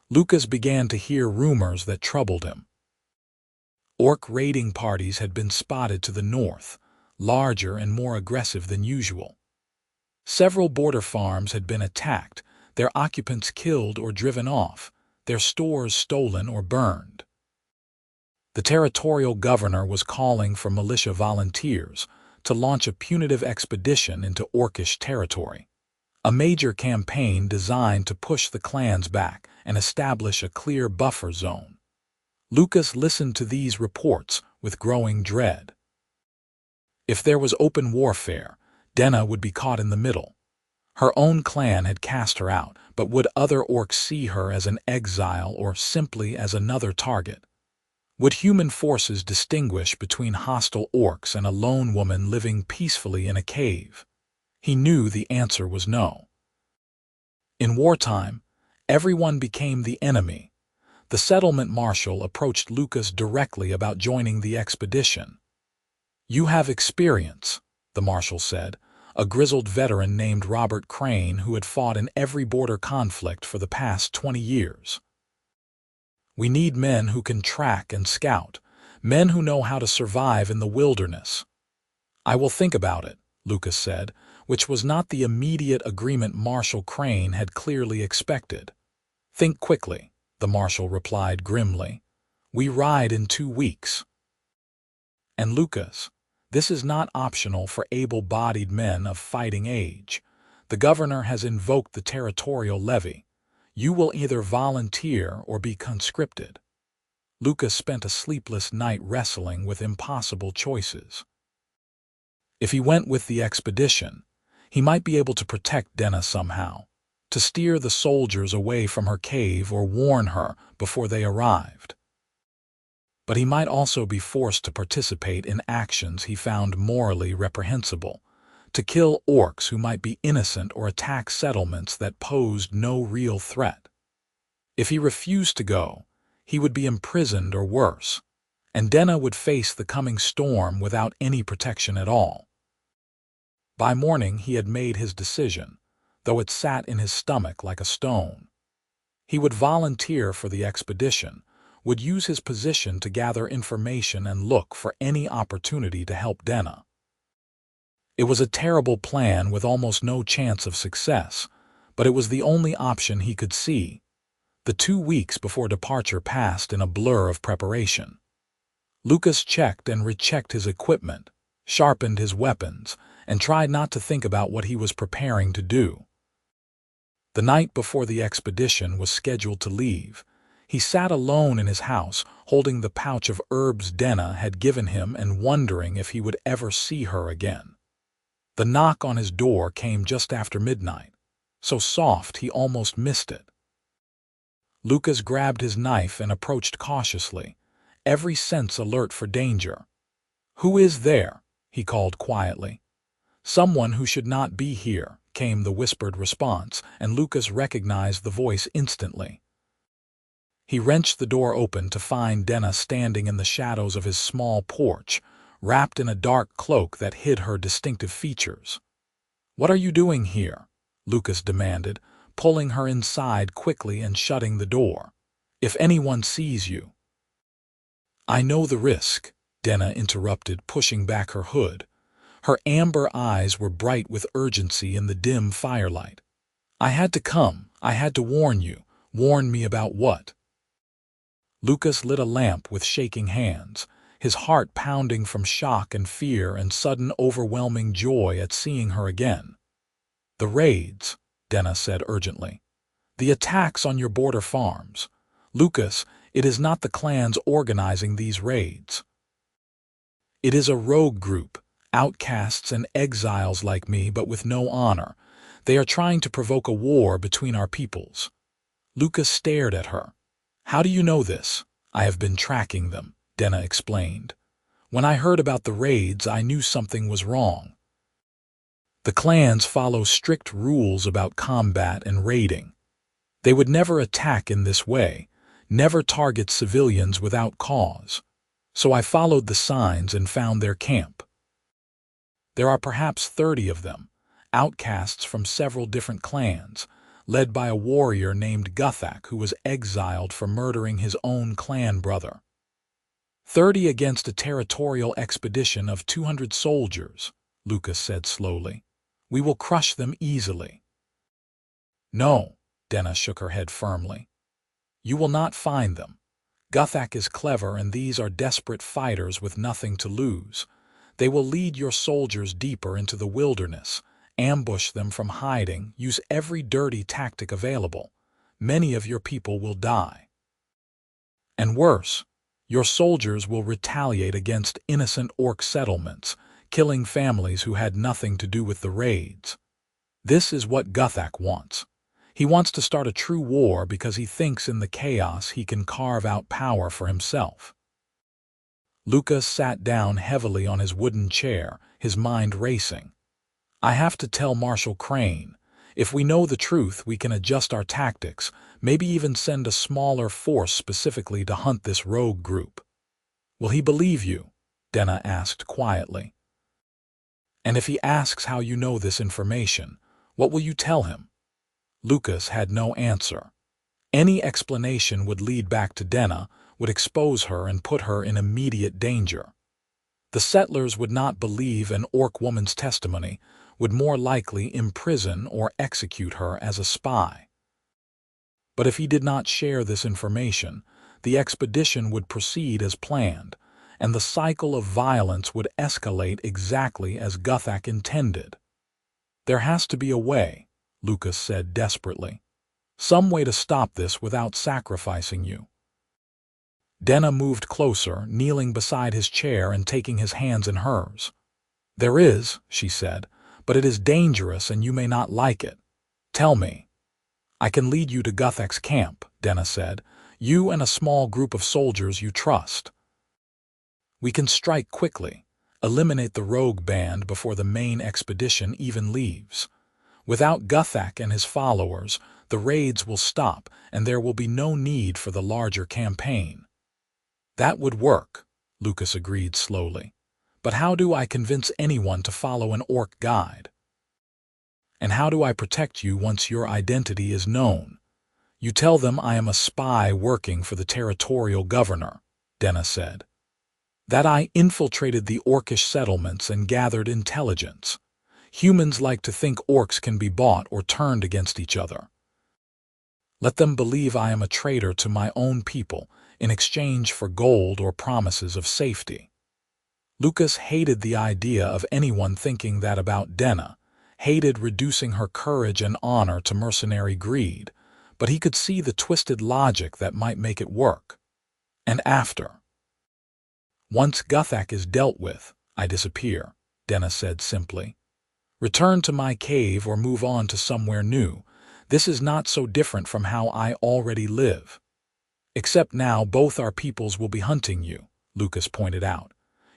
Lucas began to hear rumors that troubled him. Orc raiding parties had been spotted to the north, larger and more aggressive than usual. Several border farms had been attacked, their occupants killed or driven off, their stores stolen or burned. The territorial governor was calling for militia volunteers to launch a punitive expedition into Orcish territory, a major campaign designed to push the clans back and establish a clear buffer zone. Lucas listened to these reports with growing dread. If there was open warfare, Denna would be caught in the middle. Her own clan had cast her out, but would other orcs see her as an exile or simply as another target? Would human forces distinguish between hostile orcs and a lone woman living peacefully in a cave? He knew the answer was no. In wartime, everyone became the enemy. The settlement marshal approached Lucas directly about joining the expedition. "You have experience," the marshal said, a grizzled veteran named Robert Crane who had fought in every border conflict for the past 20 years. "We need men who can track and scout, men who know how to survive in the wilderness." "I will think about it," Lucas said, which was not the immediate agreement Marshal Crane had clearly expected. "Think quickly," the marshal replied grimly. "We ride in 2 weeks." "And Lucas, this is not optional for able-bodied men of fighting age. The governor has invoked the territorial levy. You will either volunteer or be conscripted." Lucas spent a sleepless night wrestling with impossible choices. If he went with the expedition, he might be able to protect Denna somehow, to steer the soldiers away from her cave or warn her before they arrived. But he might also be forced to participate in actions he found morally reprehensible, to kill orcs who might be innocent or attack settlements that posed no real threat. If he refused to go, he would be imprisoned or worse, and Denna would face the coming storm without any protection at all. By morning he had made his decision, though it sat in his stomach like a stone. He would volunteer for the expedition, would use his position to gather information and look for any opportunity to help Denna. It was a terrible plan with almost no chance of success, but it was the only option he could see. The 2 weeks before departure passed in a blur of preparation. Lucas checked and rechecked his equipment, sharpened his weapons, and tried not to think about what he was preparing to do. The night before the expedition was scheduled to leave, he sat alone in his house, holding the pouch of herbs Denna had given him and wondering if he would ever see her again. The knock on his door came just after midnight, so soft he almost missed it. Lucas grabbed his knife and approached cautiously, every sense alert for danger. "Who is there?" he called quietly. "Someone who should not be here," came the whispered response, and Lucas recognized the voice instantly. He wrenched the door open to find Denna standing in the shadows of his small porch, wrapped in a dark cloak that hid her distinctive features. "What are you doing here?" Lucas demanded, pulling her inside quickly and shutting the door. "If anyone sees you—" "I know the risk," Denna interrupted, pushing back her hood. Her amber eyes were bright with urgency in the dim firelight. "I had to come. I had to warn you. Warn me about what?" Lucas lit a lamp with shaking hands, his heart pounding from shock and fear and sudden overwhelming joy at seeing her again. "The raids," Denna said urgently. "The attacks on your border farms. Lucas, it is not the clans organizing these raids. It is a rogue group, outcasts and exiles like me but with no honor. They are trying to provoke a war between our peoples." Lucas stared at her. "How do you know this?" "I have been tracking them," Denna explained. "When I heard about the raids, I knew something was wrong. The clans follow strict rules about combat and raiding. They would never attack in this way, never target civilians without cause. So I followed the signs and found their camp. There are perhaps 30 of them, outcasts from several different clans, led by a warrior named Guthak who was exiled for murdering his own clan brother. 30 against a territorial expedition of 200 soldiers," Lucas said slowly. "We will crush them easily." "No," Denna shook her head firmly. "You will not find them. Guthak is clever and these are desperate fighters with nothing to lose. They will lead your soldiers deeper into the wilderness, ambush them from hiding, use every dirty tactic available. Many of your people will die. And worse, your soldiers will retaliate against innocent orc settlements, killing families who had nothing to do with the raids. This is what Guthak wants. He wants to start a true war because he thinks in the chaos he can carve out power for himself." Lucas sat down heavily on his wooden chair, his mind racing. "I have to tell Marshal Crane. If we know the truth, we can adjust our tactics, maybe even send a smaller force specifically to hunt this rogue group." "Will he believe you?" Denna asked quietly. "And if he asks how you know this information, what will you tell him?" Lucas had no answer. Any explanation would lead back to Denna, would expose her and put her in immediate danger. The settlers would not believe an orc woman's testimony, would more likely imprison or execute her as a spy. But if he did not share this information, the expedition would proceed as planned, and the cycle of violence would escalate exactly as Guthak intended. "There has to be a way," Lucas said desperately. "Some way to stop this without sacrificing you." Denna moved closer, kneeling beside his chair and taking his hands in hers. "There is," she said, "but it is dangerous and you may not like it. Tell me." "I can lead you to Guthak's camp," Denna said. "You and a small group of soldiers you trust. We can strike quickly, eliminate the rogue band before the main expedition even leaves. Without Guthak and his followers, the raids will stop and there will be no need for the larger campaign." "That would work," Lucas agreed slowly. "But how do I convince anyone to follow an orc guide? And how do I protect you once your identity is known?" "You tell them I am a spy working for the territorial governor," Denna said. "That I infiltrated the orcish settlements and gathered intelligence. Humans like to think orcs can be bought or turned against each other. Let them believe I am a traitor to my own people in exchange for gold or promises of safety." Lucas hated the idea of anyone thinking that about Denna, hated reducing her courage and honor to mercenary greed, but he could see the twisted logic that might make it work. "And after? Once Guthak is dealt with, I disappear," Denna said simply. "Return to my cave or move on to somewhere new. This is not so different from how I already live. Except now both our peoples will be hunting you," Lucas pointed out.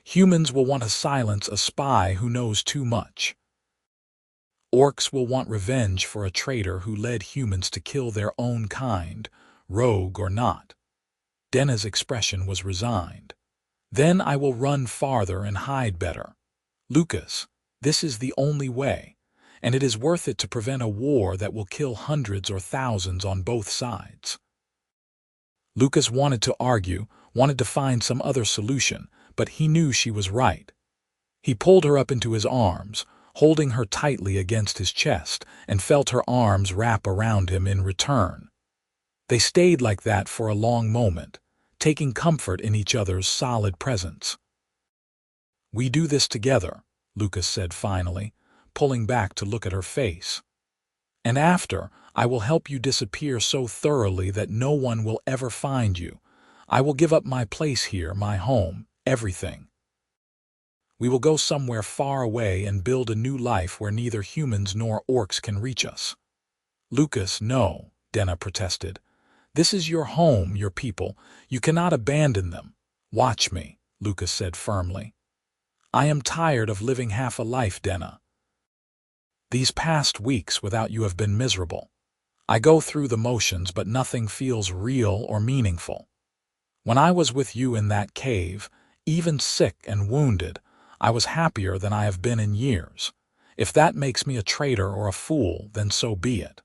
"Humans will want to silence a spy who knows too much. Orcs will want revenge for a traitor who led humans to kill their own kind, rogue or not." Denna's expression was resigned. "Then I will run farther and hide better. Lucas, this is the only way, and it is worth it to prevent a war that will kill hundreds or thousands on both sides." Lucas wanted to argue, wanted to find some other solution, but he knew she was right. He pulled her up into his arms, holding her tightly against his chest, and felt her arms wrap around him in return. They stayed like that for a long moment, taking comfort in each other's solid presence. "We do this together," Lucas said finally, pulling back to look at her face. "And after, I will help you disappear so thoroughly that no one will ever find you. I will give up my place here, my home, everything. We will go somewhere far away and build a new life where neither humans nor orcs can reach us." "Lucas, no," Denna protested. "This is your home, your people. You cannot abandon them." "Watch me," Lucas said firmly. "I am tired of living half a life, Denna. These past weeks without you have been miserable. I go through the motions, but nothing feels real or meaningful. When I was with you in that cave, even sick and wounded, I was happier than I have been in years. If that makes me a traitor or a fool, then so be it."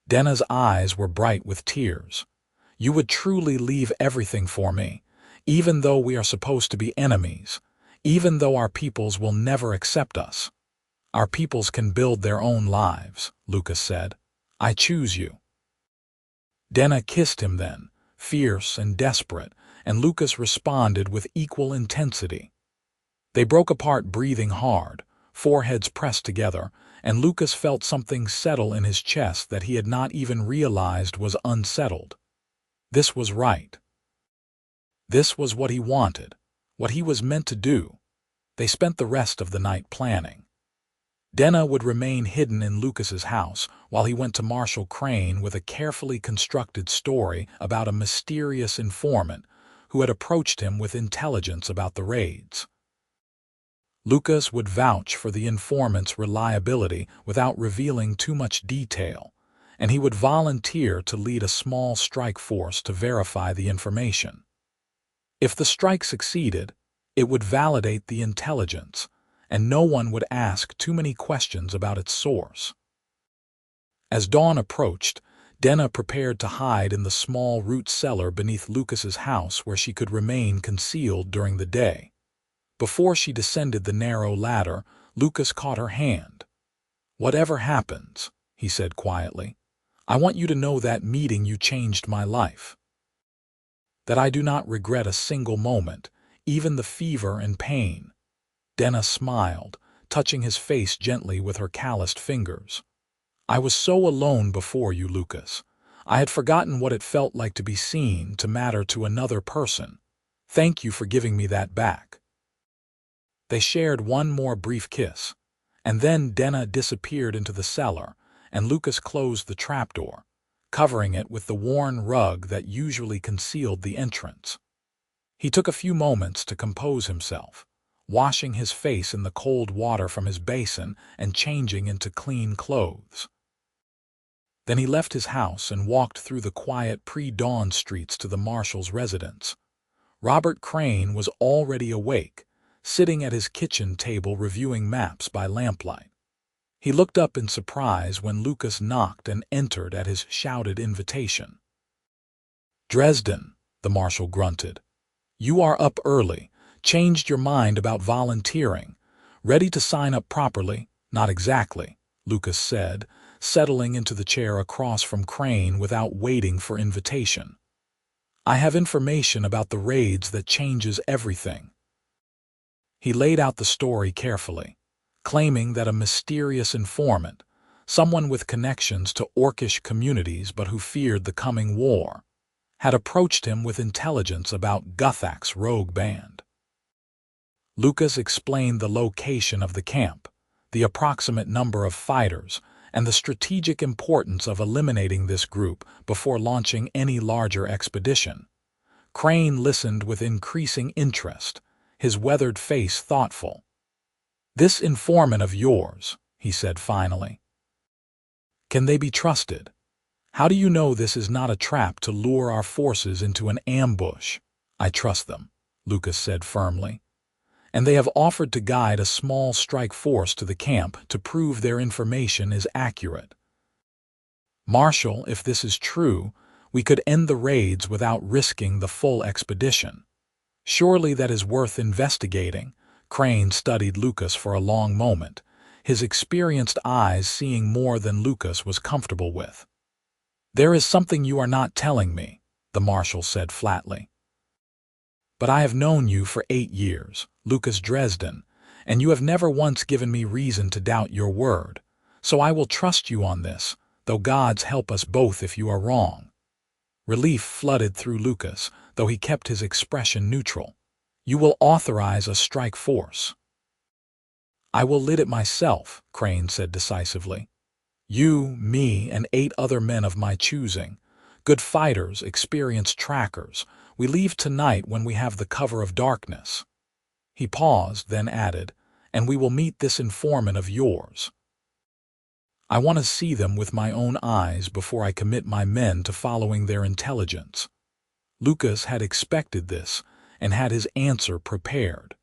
Denna's eyes were bright with tears. "You would truly leave everything for me, even though we are supposed to be enemies, even though our peoples will never accept us." "Our peoples can build their own lives," Lucas said. "I choose you." Denna kissed him then, fierce and desperate, and Lucas responded with equal intensity. They broke apart breathing hard, foreheads pressed together, and Lucas felt something settle in his chest that he had not even realized was unsettled. This was right. This was what he wanted, what he was meant to do. They spent the rest of the night planning. Denna would remain hidden in Lucas's house while he went to Marshal Crane with a carefully constructed story about a mysterious informant who had approached him with intelligence about the raids. Lucas would vouch for the informant's reliability without revealing too much detail, and he would volunteer to lead a small strike force to verify the information. If the strike succeeded, it would validate the intelligence, and no one would ask too many questions about its source. As dawn approached, Denna prepared to hide in the small root cellar beneath Lucas's house where she could remain concealed during the day. Before she descended the narrow ladder, Lucas caught her hand. "Whatever happens," he said quietly, "I want you to know that meeting you changed my life. That I do not regret a single moment, even the fever and pain." Denna smiled, touching his face gently with her calloused fingers. "I was so alone before you, Lucas. I had forgotten what it felt like to be seen, to matter to another person. Thank you for giving me that back." They shared one more brief kiss, and then Denna disappeared into the cellar, and Lucas closed the trapdoor, covering it with the worn rug that usually concealed the entrance. He took a few moments to compose himself, washing his face in the cold water from his basin and changing into clean clothes. Then he left his house and walked through the quiet pre-dawn streets to the marshal's residence. Robert Crane was already awake, sitting at his kitchen table reviewing maps by lamplight. He looked up in surprise when Lucas knocked and entered at his shouted invitation. "Dresden," the marshal grunted. "You are up early, changed your mind about volunteering, ready to sign up properly?" "Not exactly," Lucas said, settling into the chair across from Crane without waiting for invitation. "I have information about the raids that changes everything." He laid out the story carefully, claiming that a mysterious informant, someone with connections to Orcish communities but who feared the coming war, had approached him with intelligence about Guthak's rogue band. Lucas explained the location of the camp, the approximate number of fighters, and the strategic importance of eliminating this group before launching any larger expedition. Crane listened with increasing interest, his weathered face thoughtful. "This informant of yours," he said finally, "can they be trusted? How do you know this is not a trap to lure our forces into an ambush?" "I trust them," Lucas said firmly, "and they have offered to guide a small strike force to the camp to prove their information is accurate. Marshal, if this is true, we could end the raids without risking the full expedition. Surely that is worth investigating." Crane studied Lucas for a long moment, his experienced eyes seeing more than Lucas was comfortable with. "There is something you are not telling me," the marshal said flatly. "But I have known you for 8 years, Lucas Dresden, and you have never once given me reason to doubt your word, so I will trust you on this, though gods help us both if you are wrong." Relief flooded through Lucas, though he kept his expression neutral. "You will authorize a strike force." "I will lead it myself," Crane said decisively. "You, me, and 8 other men of my choosing. Good fighters, experienced trackers. We leave tonight when we have the cover of darkness." He paused, then added, "And we will meet this informant of yours. I want to see them with my own eyes before I commit my men to following their intelligence." Lucas had expected this and had his answer prepared.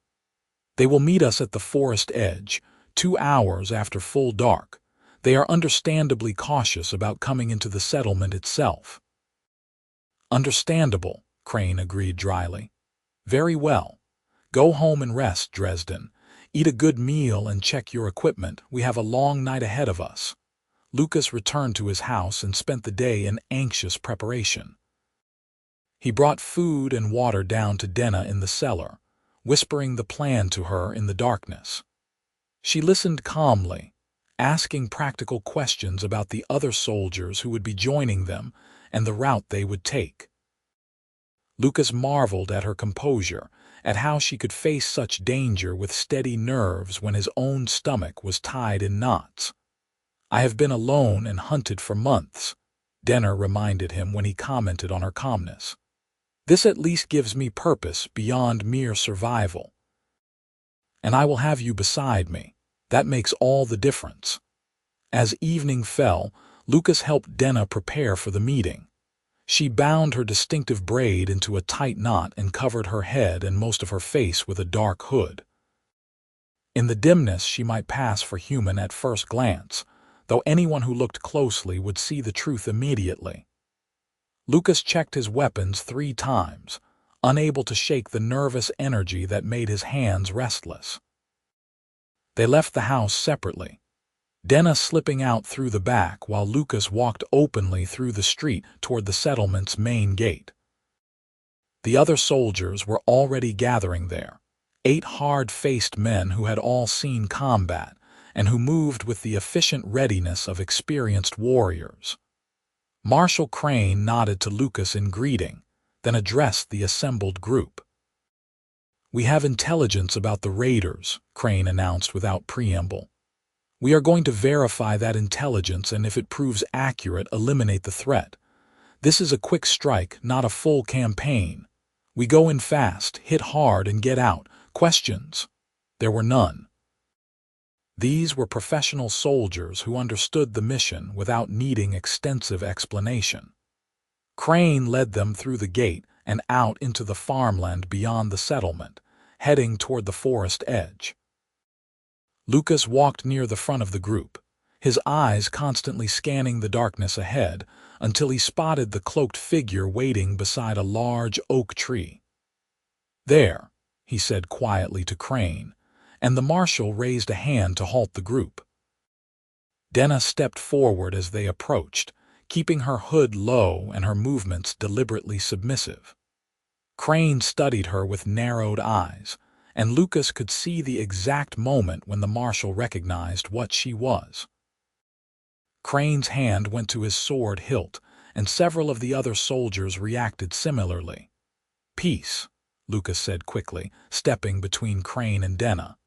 "They will meet us at the forest edge, 2 hours after full dark. They are understandably cautious about coming into the settlement itself." "Understandable," Crane agreed dryly. "Very well. Go home and rest, Dresden. Eat a good meal and check your equipment. We have a long night ahead of us." Lucas returned to his house and spent the day in anxious preparation. He brought food and water down to Denna in the cellar, whispering the plan to her in the darkness. She listened calmly, asking practical questions about the other soldiers who would be joining them and the route they would take. Lucas marveled at her composure, at how she could face such danger with steady nerves when his own stomach was tied in knots. "I have been alone and hunted for months," Denna reminded him when he commented on her calmness. "This at least gives me purpose beyond mere survival." And I will have you beside me. That makes all the difference. As evening fell, Lucas helped Denna prepare for the meeting. She bound her distinctive braid into a tight knot and covered her head and most of her face with a dark hood. In the dimness, she might pass for human at first glance, though anyone who looked closely would see the truth immediately. Lucas checked his weapons 3 times, unable to shake the nervous energy that made his hands restless. They left the house separately, Denna slipping out through the back while Lucas walked openly through the street toward the settlement's main gate. The other soldiers were already gathering there, 8 hard-faced men who had all seen combat and who moved with the efficient readiness of experienced warriors. Marshal Crane nodded to Lucas in greeting, then addressed the assembled group. "We have intelligence about the raiders," Crane announced without preamble. "We are going to verify that intelligence and if it proves accurate, eliminate the threat. This is a quick strike, not a full campaign. We go in fast, hit hard, and get out. Questions?" There were none. These were professional soldiers who understood the mission without needing extensive explanation. Crane led them through the gate and out into the farmland beyond the settlement, heading toward the forest edge. Lucas walked near the front of the group, his eyes constantly scanning the darkness ahead until he spotted the cloaked figure waiting beside a large oak tree. "There," he said quietly to Crane, and the marshal raised a hand to halt the group. Denna stepped forward as they approached, keeping her hood low and her movements deliberately submissive. Crane studied her with narrowed eyes, and Lucas could see the exact moment when the marshal recognized what she was. Crane's hand went to his sword hilt, and several of the other soldiers reacted similarly. "Peace," Lucas said quickly, stepping between Crane and Denna.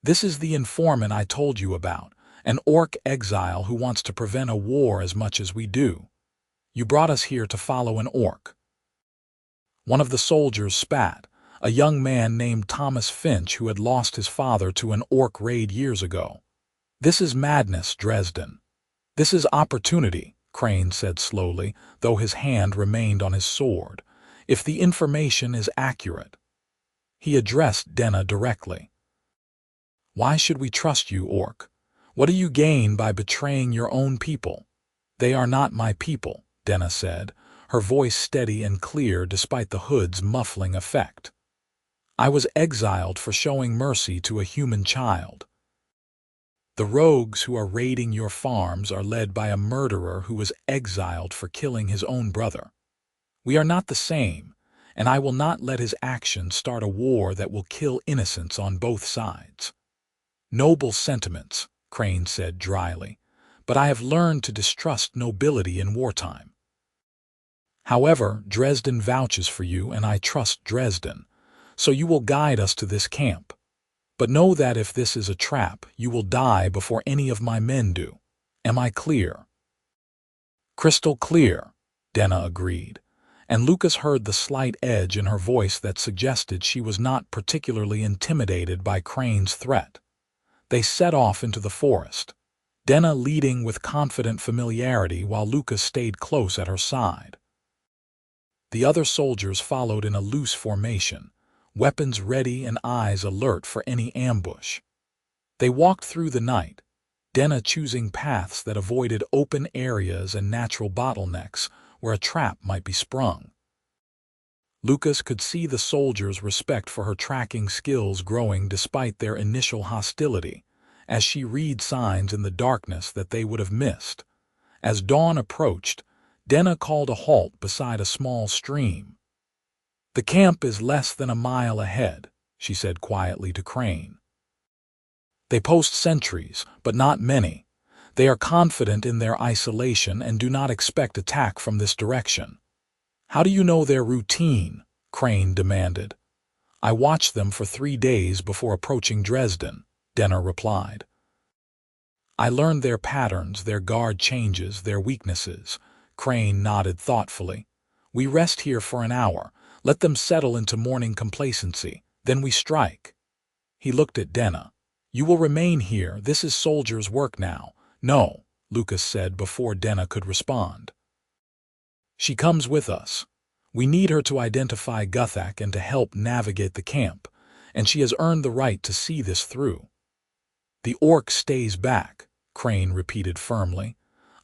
"This is the informant I told you about, an orc exile who wants to prevent a war as much as we do. You brought us here to follow an orc." One of the soldiers spat, a young man named Thomas Finch who had lost his father to an orc raid years ago. "This is madness, Dresden. This is opportunity," Crane said slowly, though his hand remained on his sword, "if the information is accurate." He addressed Denna directly. "Why should we trust you, orc? What do you gain by betraying your own people?" "They are not my people," Denna said, her voice steady and clear despite the hood's muffling effect. "I was exiled for showing mercy to a human child. The rogues who are raiding your farms are led by a murderer who was exiled for killing his own brother. We are not the same, and I will not let his actions start a war that will kill innocents on both sides." "Noble sentiments," Crane said dryly, "but I have learned to distrust nobility in wartime. However, Dresden vouches for you, and I trust Dresden, so you will guide us to this camp. But know that if this is a trap, you will die before any of my men do. Am I clear?" "Crystal clear," Denna agreed, and Lucas heard the slight edge in her voice that suggested she was not particularly intimidated by Crane's threat. They set off into the forest, Denna leading with confident familiarity while Lucas stayed close at her side. The other soldiers followed in a loose formation, weapons ready and eyes alert for any ambush. They walked through the night, Denna choosing paths that avoided open areas and natural bottlenecks where a trap might be sprung. Lucas could see the soldiers' respect for her tracking skills growing despite their initial hostility, as she read signs in the darkness that they would have missed. As dawn approached, Denna called a halt beside a small stream. "The camp is less than a mile ahead," she said quietly to Crane. "They post sentries, but not many. They are confident in their isolation and do not expect attack from this direction." "How do you know their routine?" Crane demanded. "I watched them for 3 days before approaching Dresden," Denna replied. "I learned their patterns, their guard changes, their weaknesses." Crane nodded thoughtfully. "We rest here for an hour. Let them settle into morning complacency. Then we strike." He looked at Denna. "You will remain here. This is soldiers' work now." "No," Lucas said before Denna could respond. "She comes with us. We need her to identify Guthak and to help navigate the camp, and she has earned the right to see this through." "The orc stays back," Crane repeated firmly.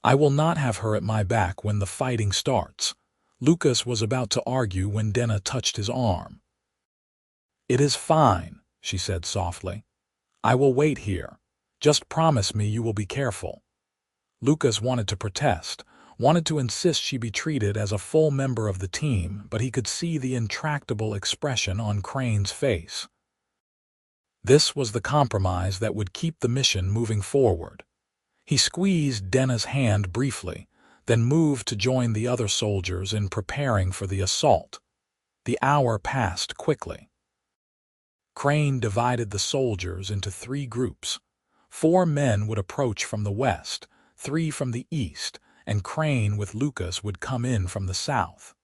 "I will not have her at my back when the fighting starts." Lucas was about to argue when Denna touched his arm. "It is fine," she said softly. "I will wait here. Just promise me you will be careful." Lucas wanted to protest, wanted to insist she be treated as a full member of the team, but he could see the intractable expression on Crane's face. This was the compromise that would keep the mission moving forward. He squeezed Denna's hand briefly, then moved to join the other soldiers in preparing for the assault. The hour passed quickly. Crane divided the soldiers into 3 groups. 4 men would approach from the west, 3 from the east, and Crane with Lucas would come in from the south.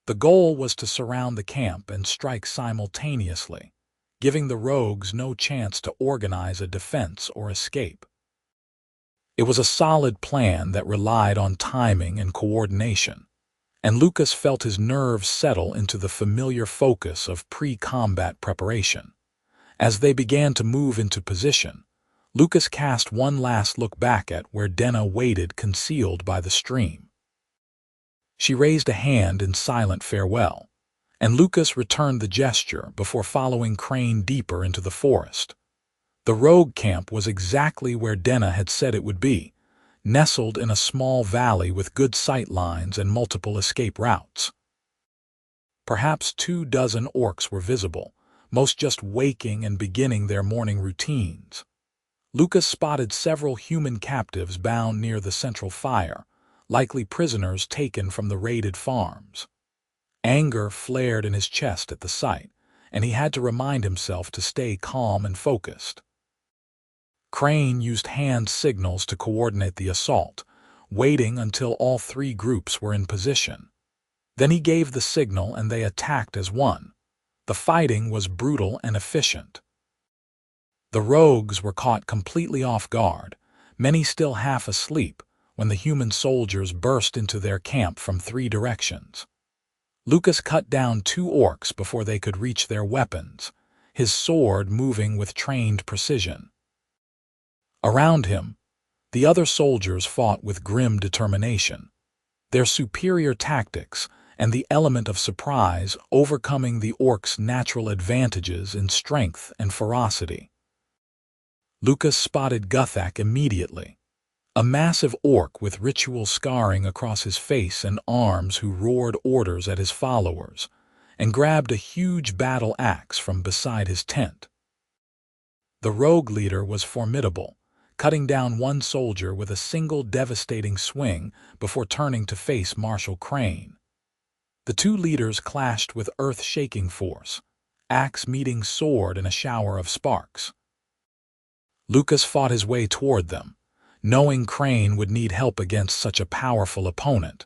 The goal was to surround the camp and strike simultaneously, giving the rogues no chance to organize a defense or escape. It was a solid plan that relied on timing and coordination, and Lucas felt his nerves settle into the familiar focus of pre-combat preparation. As they began to move into position, Lucas cast one last look back at where Denna waited concealed by the stream. She raised a hand in silent farewell, and Lucas returned the gesture before following Crane deeper into the forest. The rogue camp was exactly where Denna had said it would be, nestled in a small valley with good sight lines and multiple escape routes. Perhaps 24 orcs were visible, most just waking and beginning their morning routines. Lucas spotted several human captives bound near the central fire, likely prisoners taken from the raided farms. Anger flared in his chest at the sight, and he had to remind himself to stay calm and focused. Crane used hand signals to coordinate the assault, waiting until all 3 groups were in position. Then he gave the signal and they attacked as one. The fighting was brutal and efficient. The rogues were caught completely off guard, many still half asleep, when the human soldiers burst into their camp from 3 directions. Lucas cut down 2 orcs before they could reach their weapons, his sword moving with trained precision. Around him, the other soldiers fought with grim determination, their superior tactics and the element of surprise overcoming the orcs' natural advantages in strength and ferocity. Lucas spotted Guthak immediately, a massive orc with ritual scarring across his face and arms who roared orders at his followers, and grabbed a huge battle axe from beside his tent. The rogue leader was formidable, cutting down one soldier with a single devastating swing before turning to face Marshal Crane. The 2 leaders clashed with earth-shaking force, axe meeting sword in a shower of sparks. Lucas fought his way toward them, knowing Crane would need help against such a powerful opponent.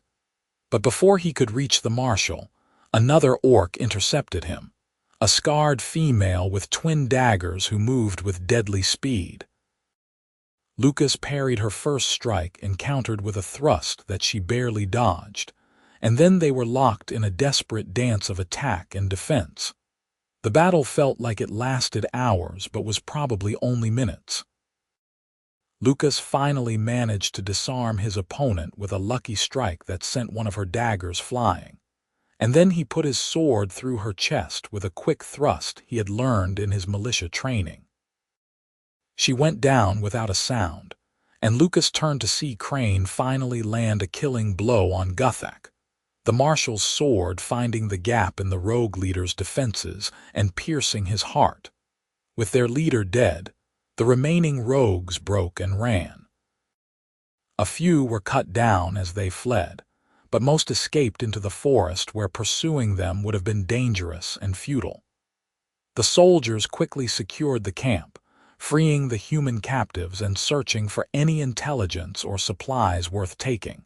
But before he could reach the marshal, another orc intercepted him, a scarred female with twin daggers who moved with deadly speed. Lucas parried her first strike and countered with a thrust that she barely dodged, and then they were locked in a desperate dance of attack and defense. The battle felt like it lasted hours but was probably only minutes. Lucas finally managed to disarm his opponent with a lucky strike that sent one of her daggers flying, and then he put his sword through her chest with a quick thrust he had learned in his militia training. She went down without a sound, and Lucas turned to see Crane finally land a killing blow on Guthak, the marshal's sword finding the gap in the rogue leader's defenses and piercing his heart. With their leader dead, the remaining rogues broke and ran. A few were cut down as they fled, but most escaped into the forest where pursuing them would have been dangerous and futile. The soldiers quickly secured the camp, freeing the human captives and searching for any intelligence or supplies worth taking.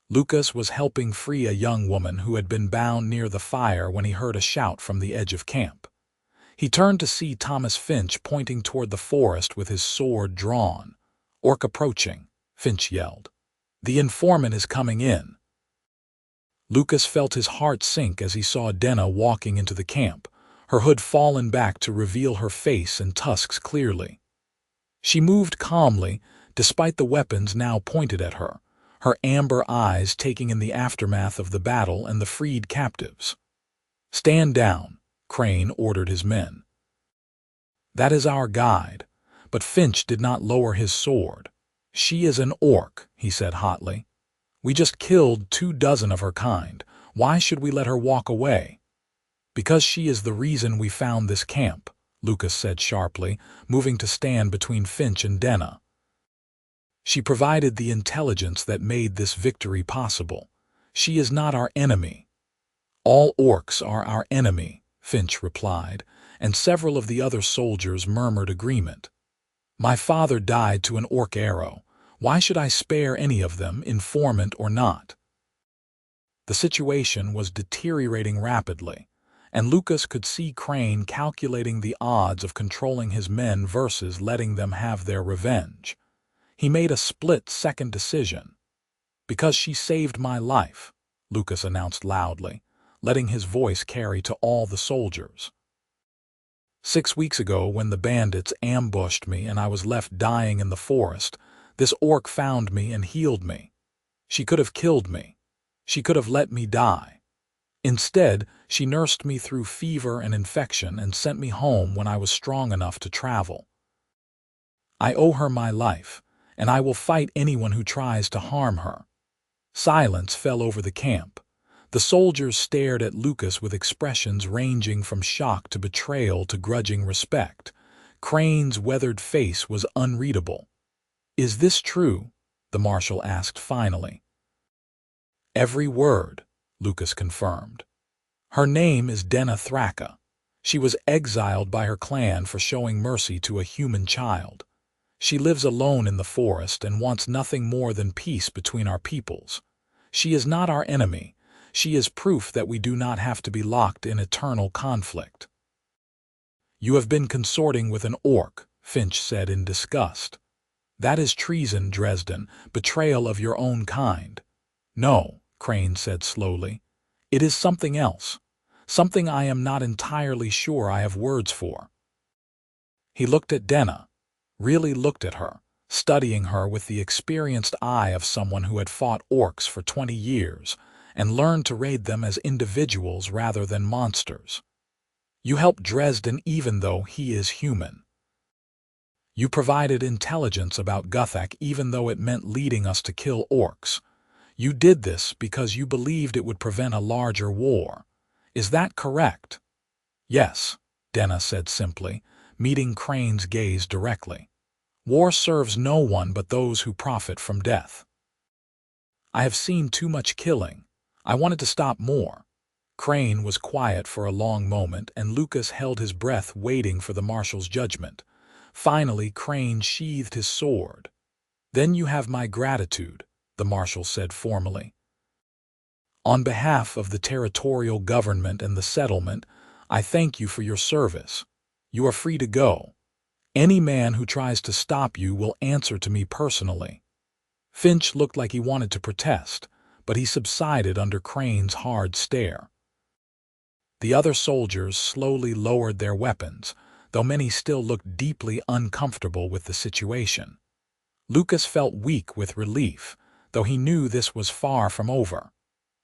Lucas was helping free a young woman who had been bound near the fire when he heard a shout from the edge of camp. He turned to see Thomas Finch pointing toward the forest with his sword drawn. "Orc approaching," Finch yelled. "The informant is coming in." Lucas felt his heart sink as he saw Denna walking into the camp, her hood fallen back to reveal her face and tusks clearly. She moved calmly, despite the weapons now pointed at her, her amber eyes taking in the aftermath of the battle and the freed captives. "Stand down," Crane ordered his men. "That is our guide," but Finch did not lower his sword. "She is an orc," he said hotly. "We just killed 24 of her kind. Why should we let her walk away?" "Because she is the reason we found this camp," Lucas said sharply, moving to stand between Finch and Denna. "She provided the intelligence that made this victory possible. She is not our enemy." "All orcs are our enemy," Finch replied, and several of the other soldiers murmured agreement. "My father died to an orc arrow. Why should I spare any of them, informant or not?" The situation was deteriorating rapidly, and Lucas could see Crane calculating the odds of controlling his men versus letting them have their revenge. He made a split-second decision. "Because she saved my life," Lucas announced loudly, letting his voice carry to all the soldiers. 6 weeks ago, when the bandits ambushed me and I was left dying in the forest, this orc found me and healed me. She could have killed me. She could have let me die. Instead, she nursed me through fever and infection and sent me home when I was strong enough to travel. I owe her my life, and I will fight anyone who tries to harm her." Silence fell over the camp. The soldiers stared at Lucas with expressions ranging from shock to betrayal to grudging respect. Crane's weathered face was unreadable. "Is this true?" the marshal asked finally. "Every word," Lucas confirmed. "Her name is Denna Thrakka. She was exiled by her clan for showing mercy to a human child. She lives alone in the forest and wants nothing more than peace between our peoples. She is not our enemy. She is proof that we do not have to be locked in eternal conflict." "You have been consorting with an orc," Finch said in disgust. "That is treason, Dresden, betrayal of your own kind." "No," Crane said slowly. "It is something else. Something I am not entirely sure I have words for." He looked at Denna, really looked at her, studying her with the experienced eye of someone who had fought orcs for 20 years and learned to rate them as individuals rather than monsters. "You helped Dresden even though he is human. You provided intelligence about Guthak even though it meant leading us to kill orcs. You did this because you believed it would prevent a larger war. Is that correct?" "Yes," Denna said simply, meeting Crane's gaze directly. "War serves no one but those who profit from death. I have seen too much killing. I wanted to stop more." Crane was quiet for a long moment, and Lucas held his breath waiting for the marshal's judgment. Finally, Crane sheathed his sword. "Then you have my gratitude," the marshal said formally. "On behalf of the territorial government and the settlement, I thank you for your service. You are free to go. Any man who tries to stop you will answer to me personally." Finch looked like he wanted to protest, but he subsided under Crane's hard stare. The other soldiers slowly lowered their weapons, though many still looked deeply uncomfortable with the situation. Lucas felt weak with relief, though he knew this was far from over.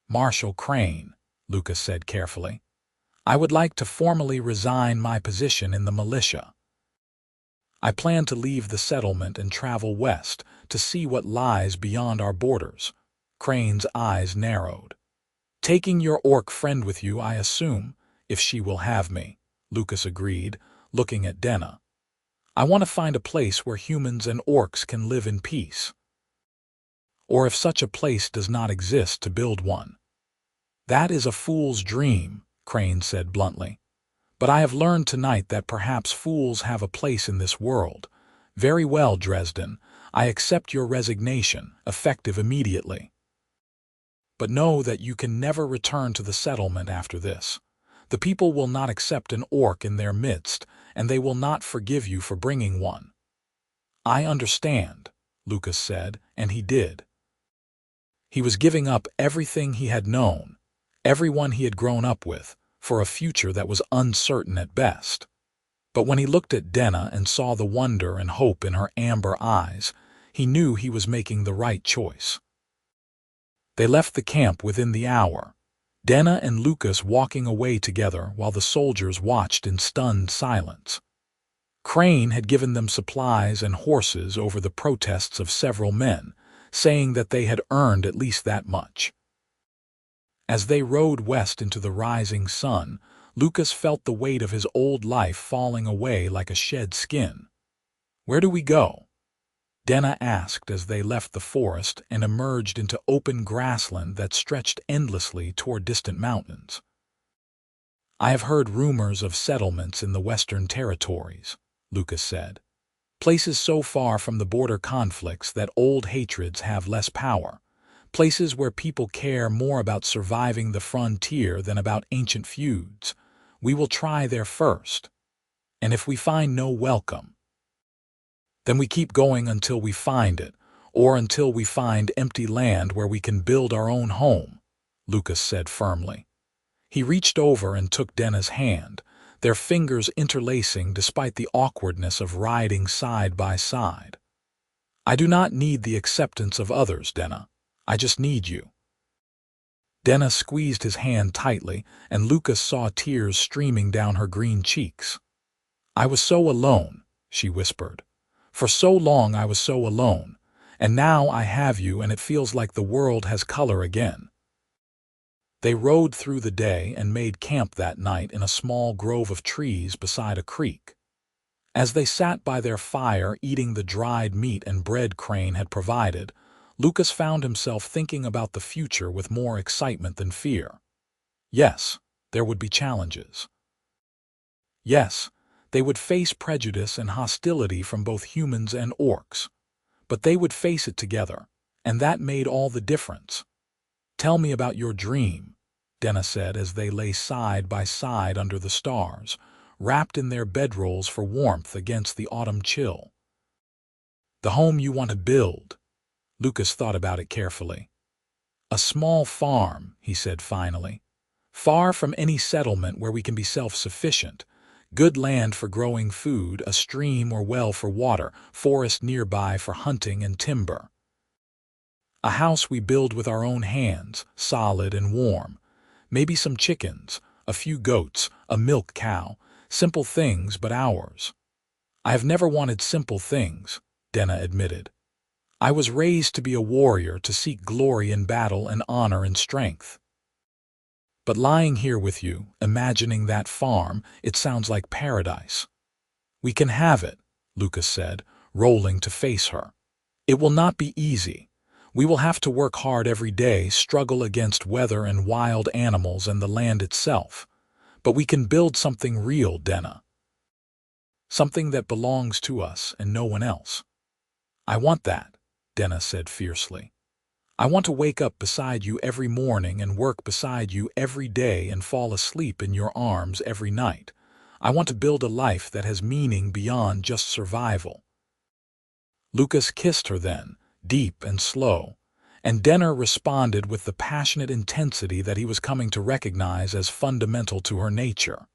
"Marshal Crane," Lucas said carefully, "I would like to formally resign my position in the militia. I plan to leave the settlement and travel west to see what lies beyond our borders." Crane's eyes narrowed. "Taking your orc friend with you, I assume, if she will have me," Lucas agreed, looking at Denna. "I want to find a place where humans and orcs can live in peace. Or if such a place does not exist, to build one." "That is a fool's dream," Crane said bluntly. "But I have learned tonight that perhaps fools have a place in this world. Very well, Dresden, I accept your resignation, effective immediately. But know that you can never return to the settlement after this. The people will not accept an orc in their midst, and they will not forgive you for bringing one." "I understand," Lucas said, and he did. He was giving up everything he had known, everyone he had grown up with, for a future that was uncertain at best. But when he looked at Denna and saw the wonder and hope in her amber eyes, he knew he was making the right choice. They left the camp within the hour, Denna and Lucas walking away together while the soldiers watched in stunned silence. Crane had given them supplies and horses over the protests of several men, saying that they had earned at least that much. As they rode west into the rising sun, Lucas felt the weight of his old life falling away like a shed skin. "Where do we go?" Denna asked as they left the forest and emerged into open grassland that stretched endlessly toward distant mountains. "I have heard rumors of settlements in the Western Territories," Lucas said. "Places so far from the border conflicts that old hatreds have less power. Places where people care more about surviving the frontier than about ancient feuds. We will try there first. And if we find no welcome, then we keep going until we find it, or until we find empty land where we can build our own home," Lucas said firmly. He reached over and took Denna's hand, their fingers interlacing despite the awkwardness of riding side by side. "I do not need the acceptance of others, Denna. I just need you." Denna squeezed his hand tightly, and Lucas saw tears streaming down her green cheeks. "I was so alone," she whispered. "For so long I was so alone, and now I have you and it feels like the world has color again." They rode through the day and made camp that night in a small grove of trees beside a creek. As they sat by their fire eating the dried meat and bread Crane had provided, Lucas found himself thinking about the future with more excitement than fear. Yes, there would be challenges. Yes, they would face prejudice and hostility from both humans and orcs. But they would face it together, and that made all the difference. "Tell me about your dream," Denna said as they lay side by side under the stars, wrapped in their bedrolls for warmth against the autumn chill. "The home you want to build." Lucas thought about it carefully. "A small farm," he said finally. "Far from any settlement where we can be self-sufficient. Good land for growing food, a stream or well for water, forest nearby for hunting and timber. A house we build with our own hands, solid and warm. Maybe some chickens, a few goats, a milk cow. Simple things, but ours." "I have never wanted simple things," Denna admitted. "I was raised to be a warrior, to seek glory in battle and honor in strength. But lying here with you, imagining that farm, it sounds like paradise." "We can have it," Lucas said, rolling to face her. "It will not be easy. We will have to work hard every day, struggle against weather and wild animals and the land itself. But we can build something real, Denna. Something that belongs to us and no one else." "I want that," Denna said fiercely. "I want to wake up beside you every morning and work beside you every day and fall asleep in your arms every night. I want to build a life that has meaning beyond just survival." Lucas kissed her then, deep and slow, and Denna responded with the passionate intensity that he was coming to recognize as fundamental to her nature.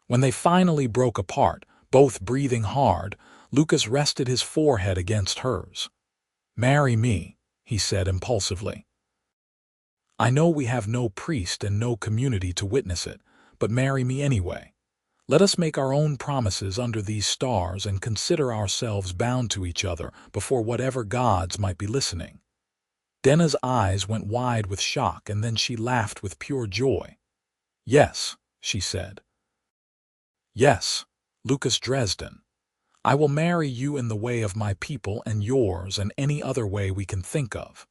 When they finally broke apart, both breathing hard, Lucas rested his forehead against hers. "Marry me," he said impulsively. "I know we have no priest and no community to witness it, but marry me anyway. Let us make our own promises under these stars and consider ourselves bound to each other before whatever gods might be listening." Denna's eyes went wide with shock, and then she laughed with pure joy. "Yes," she said. "Yes, Lucas Dresden. I will marry you in the way of my people and yours and any other way we can think of.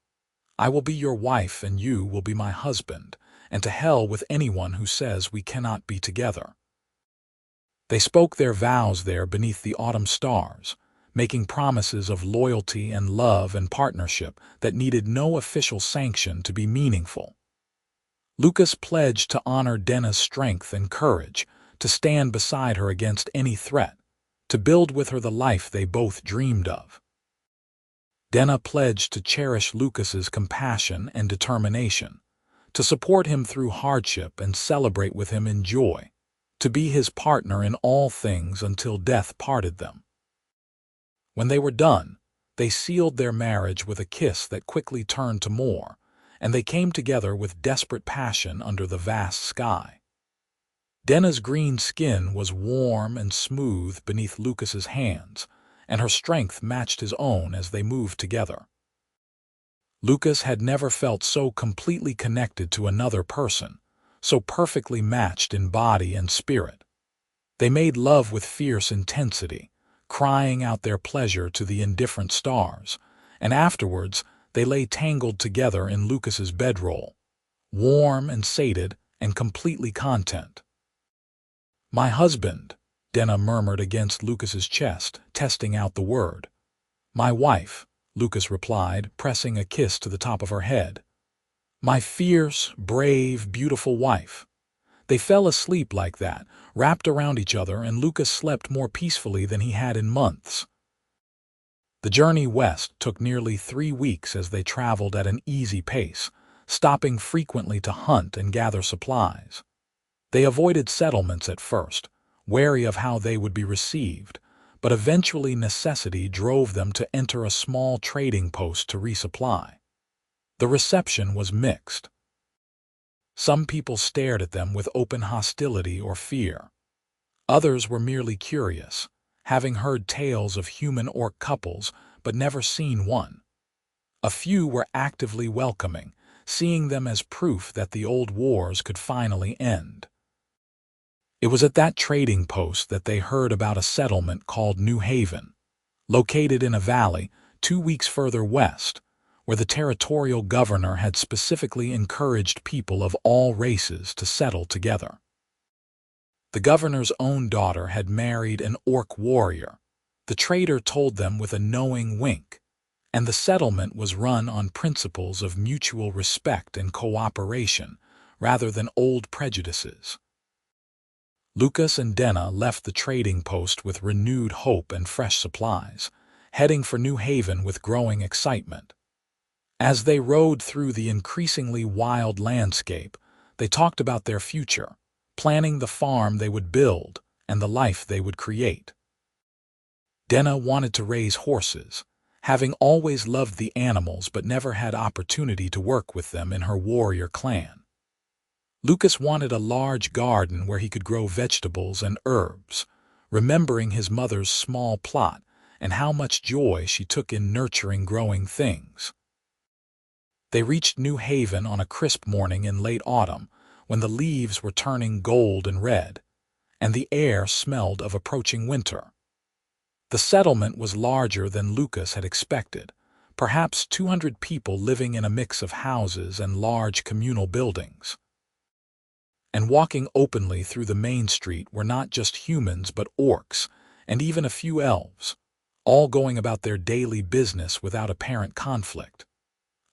I will be your wife and you will be my husband, and to hell with anyone who says we cannot be together." They spoke their vows there beneath the autumn stars, making promises of loyalty and love and partnership that needed no official sanction to be meaningful. Lucas pledged to honor Denna's strength and courage, to stand beside her against any threat, to build with her the life they both dreamed of. Denna pledged to cherish Lucas's compassion and determination, to support him through hardship and celebrate with him in joy, to be his partner in all things until death parted them. When they were done, they sealed their marriage with a kiss that quickly turned to more, and they came together with desperate passion under the vast sky. Denna's green skin was warm and smooth beneath Lucas's hands, and her strength matched his own as they moved together. Lucas had never felt so completely connected to another person, so perfectly matched in body and spirit. They made love with fierce intensity, crying out their pleasure to the indifferent stars, and afterwards they lay tangled together in Lucas's bedroll, warm and sated and completely content. "My husband," Denna murmured against Lucas's chest, testing out the word. "My wife," Lucas replied, pressing a kiss to the top of her head. "My fierce, brave, beautiful wife." They fell asleep like that, wrapped around each other, and Lucas slept more peacefully than he had in months. The journey west took nearly 3 weeks as they traveled at an easy pace, stopping frequently to hunt and gather supplies. They avoided settlements at first, wary of how they would be received, but eventually necessity drove them to enter a small trading post to resupply. The reception was mixed. Some people stared at them with open hostility or fear. Others were merely curious, having heard tales of human orc couples but never seen one. A few were actively welcoming, seeing them as proof that the old wars could finally end. It was at that trading post that they heard about a settlement called New Haven, located in a valley 2 weeks further west, where the territorial governor had specifically encouraged people of all races to settle together. The governor's own daughter had married an orc warrior, the trader told them with a knowing wink, and the settlement was run on principles of mutual respect and cooperation rather than old prejudices. Lucas and Denna left the trading post with renewed hope and fresh supplies, heading for New Haven with growing excitement. As they rode through the increasingly wild landscape, they talked about their future, planning the farm they would build and the life they would create. Denna wanted to raise horses, having always loved the animals but never had opportunity to work with them in her warrior clan. Lucas wanted a large garden where he could grow vegetables and herbs, remembering his mother's small plot and how much joy she took in nurturing growing things. They reached New Haven on a crisp morning in late autumn, when the leaves were turning gold and red, and the air smelled of approaching winter. The settlement was larger than Lucas had expected, perhaps 200 people living in a mix of houses and large communal buildings. And walking openly through the main street were not just humans but orcs, and even a few elves, all going about their daily business without apparent conflict.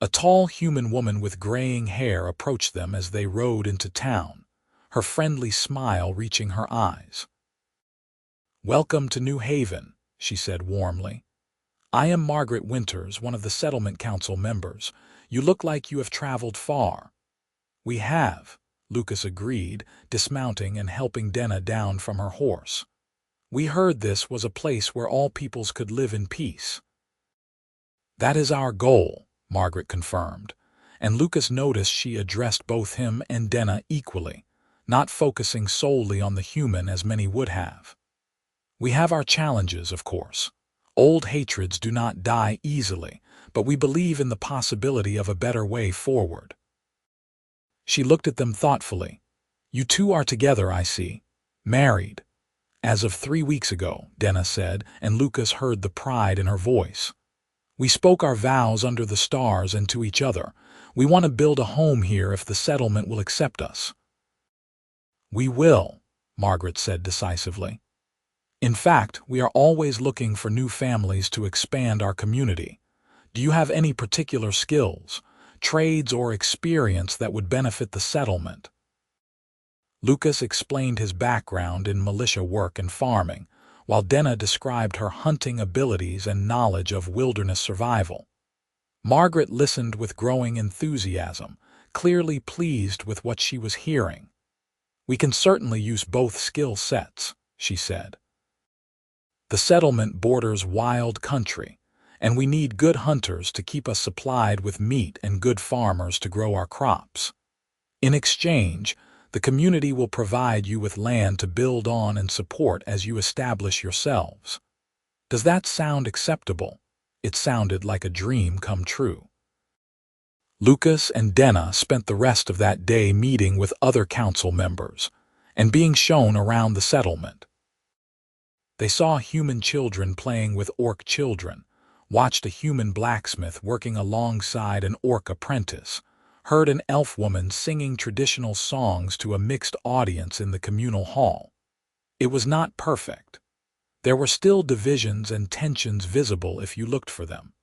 A tall human woman with graying hair approached them as they rode into town, her friendly smile reaching her eyes. "Welcome to New Haven," she said warmly. "I am Margaret Winters, one of the settlement council members. You look like you have traveled far." "We have," Lucas agreed, dismounting and helping Denna down from her horse. "We heard this was a place where all peoples could live in peace." "That is our goal," Margaret confirmed, and Lucas noticed she addressed both him and Denna equally, not focusing solely on the human as many would have. "We have our challenges, of course. Old hatreds do not die easily, but we believe in the possibility of a better way forward." She looked at them thoughtfully. "You two are together, I see. Married." "As of 3 weeks ago," Denna said, and Lucas heard the pride in her voice. "We spoke our vows under the stars and to each other. We want to build a home here if the settlement will accept us." "We will," Margaret said decisively. "In fact, we are always looking for new families to expand our community. Do you have any particular skills? trades, or experience that would benefit the settlement. Lucas explained his background in militia work and farming, while Denna described her hunting abilities and knowledge of wilderness survival. Margaret listened with growing enthusiasm, clearly pleased with what she was hearing. "We can certainly use both skill sets," she said. "The settlement borders wild country, and we need good hunters to keep us supplied with meat and good farmers to grow our crops. In exchange, the community will provide you with land to build on and support as you establish yourselves. Does that sound acceptable?" It sounded like a dream come true. Lucas and Denna spent the rest of that day meeting with other council members and being shown around the settlement. They saw human children playing with orc children, watched a human blacksmith working alongside an orc apprentice, heard an elf woman singing traditional songs to a mixed audience in the communal hall. It was not perfect. There were still divisions and tensions visible if you looked for them.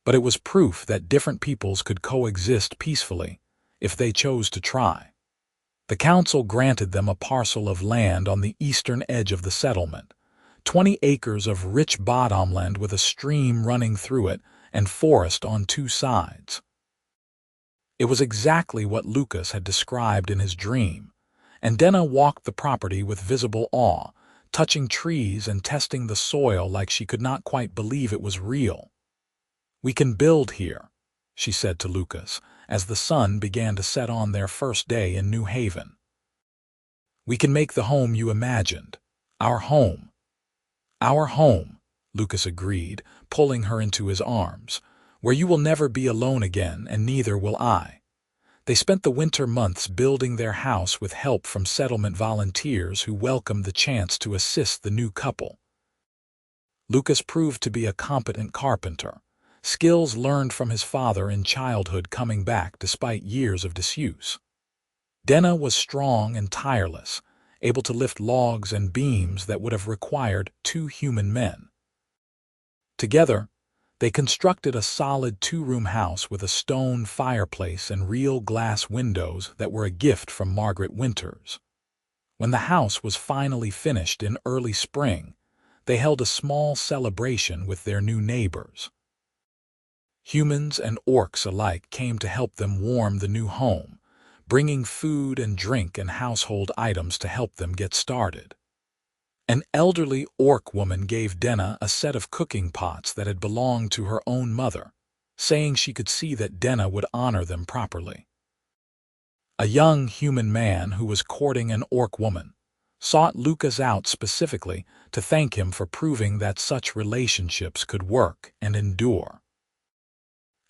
But it was proof that different peoples could coexist peacefully if they chose to try. The council granted them a parcel of land on the eastern edge of the settlement, 20 acres of rich bottomland with a stream running through it and forest on two sides. It was exactly what Lucas had described in his dream, and Denna walked the property with visible awe, touching trees and testing the soil like she could not quite believe it was real. "We can build here," she said to Lucas, as the sun began to set on their first day in New Haven. "We can make the home you imagined. Our home." "Our home," Lucas agreed, pulling her into his arms, "where you will never be alone again, and neither will I." They spent the winter months building their house with help from settlement volunteers who welcomed the chance to assist the new couple. Lucas proved to be a competent carpenter, skills learned from his father in childhood coming back despite years of disuse. Denna was strong and tireless, able to lift logs and beams that would have required 2 human men. Together, they constructed a solid 2-room house with a stone fireplace and real glass windows that were a gift from Margaret Winters. When the house was finally finished in early spring, they held a small celebration with their new neighbors. Humans and orcs alike came to help them warm the new home, bringing food and drink and household items to help them get started. An elderly orc woman gave Denna a set of cooking pots that had belonged to her own mother, saying she could see that Denna would honor them properly. A young human man who was courting an orc woman sought Lucas out specifically to thank him for proving that such relationships could work and endure.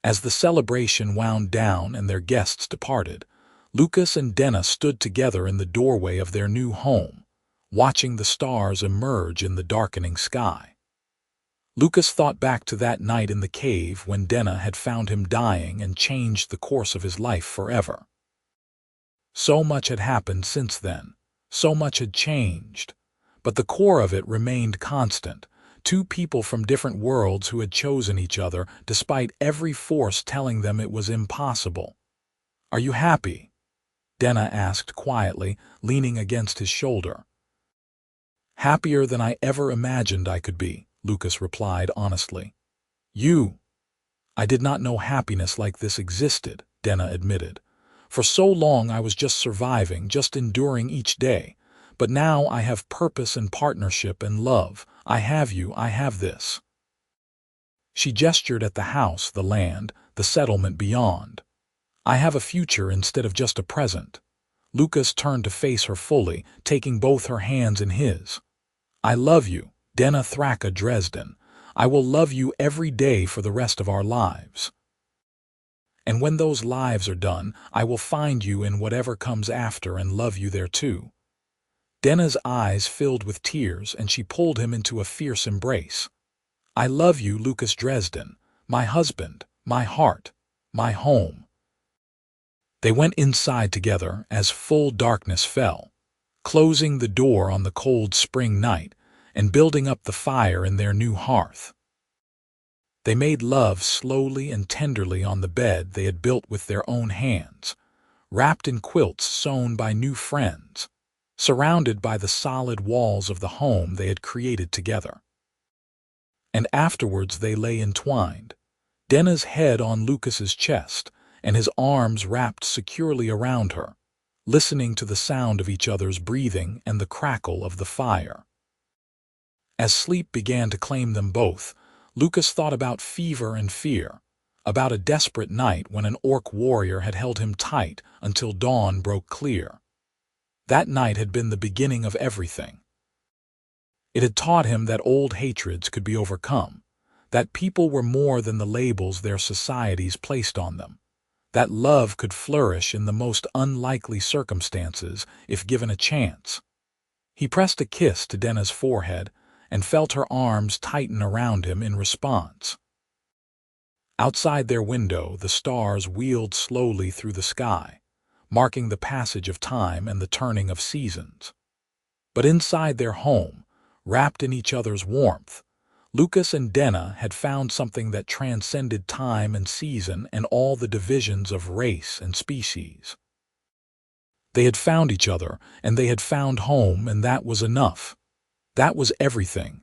As the celebration wound down and their guests departed, Lucas and Denna stood together in the doorway of their new home, watching the stars emerge in the darkening sky. Lucas thought back to that night in the cave when Denna had found him dying and changed the course of his life forever. So much had happened since then, so much had changed, but the core of it remained constant, 2 people from different worlds who had chosen each other despite every force telling them it was impossible. "Are you happy?" Denna asked quietly, leaning against his shoulder. "Happier than I ever imagined I could be," Lucas replied honestly. I did not know happiness like this existed," Denna admitted. "For so long I was just surviving, just enduring each day. But now I have purpose and partnership and love. I have you, I have this." She gestured at the house, the land, the settlement beyond. "I have a future instead of just a present." Lucas turned to face her fully, taking both her hands in his. "I love you, Denna Thrakka, Dresden. I will love you every day for the rest of our lives. And when those lives are done, I will find you in whatever comes after and love you there too." Denna's eyes filled with tears, and she pulled him into a fierce embrace. "I love you, Lucas Dresden, my husband, my heart, my home." They went inside together as full darkness fell, closing the door on the cold spring night and building up the fire in their new hearth. They made love slowly and tenderly on the bed they had built with their own hands, wrapped in quilts sewn by new friends, surrounded by the solid walls of the home they had created together. And afterwards they lay entwined, Denna's head on Lucas's chest and his arms wrapped securely around her, listening to the sound of each other's breathing and the crackle of the fire. As sleep began to claim them both, Lucas thought about fever and fear, about a desperate night when an orc warrior had held him tight until dawn broke clear. That night had been the beginning of everything. It had taught him that old hatreds could be overcome, that people were more than the labels their societies placed on them, that love could flourish in the most unlikely circumstances if given a chance. He pressed a kiss to Denna's forehead and felt her arms tighten around him in response. Outside their window, the stars wheeled slowly through the sky, marking the passage of time and the turning of seasons. But inside their home, wrapped in each other's warmth, Lucas and Denna had found something that transcended time and season and all the divisions of race and species. They had found each other, and they had found home, and that was enough. That was everything,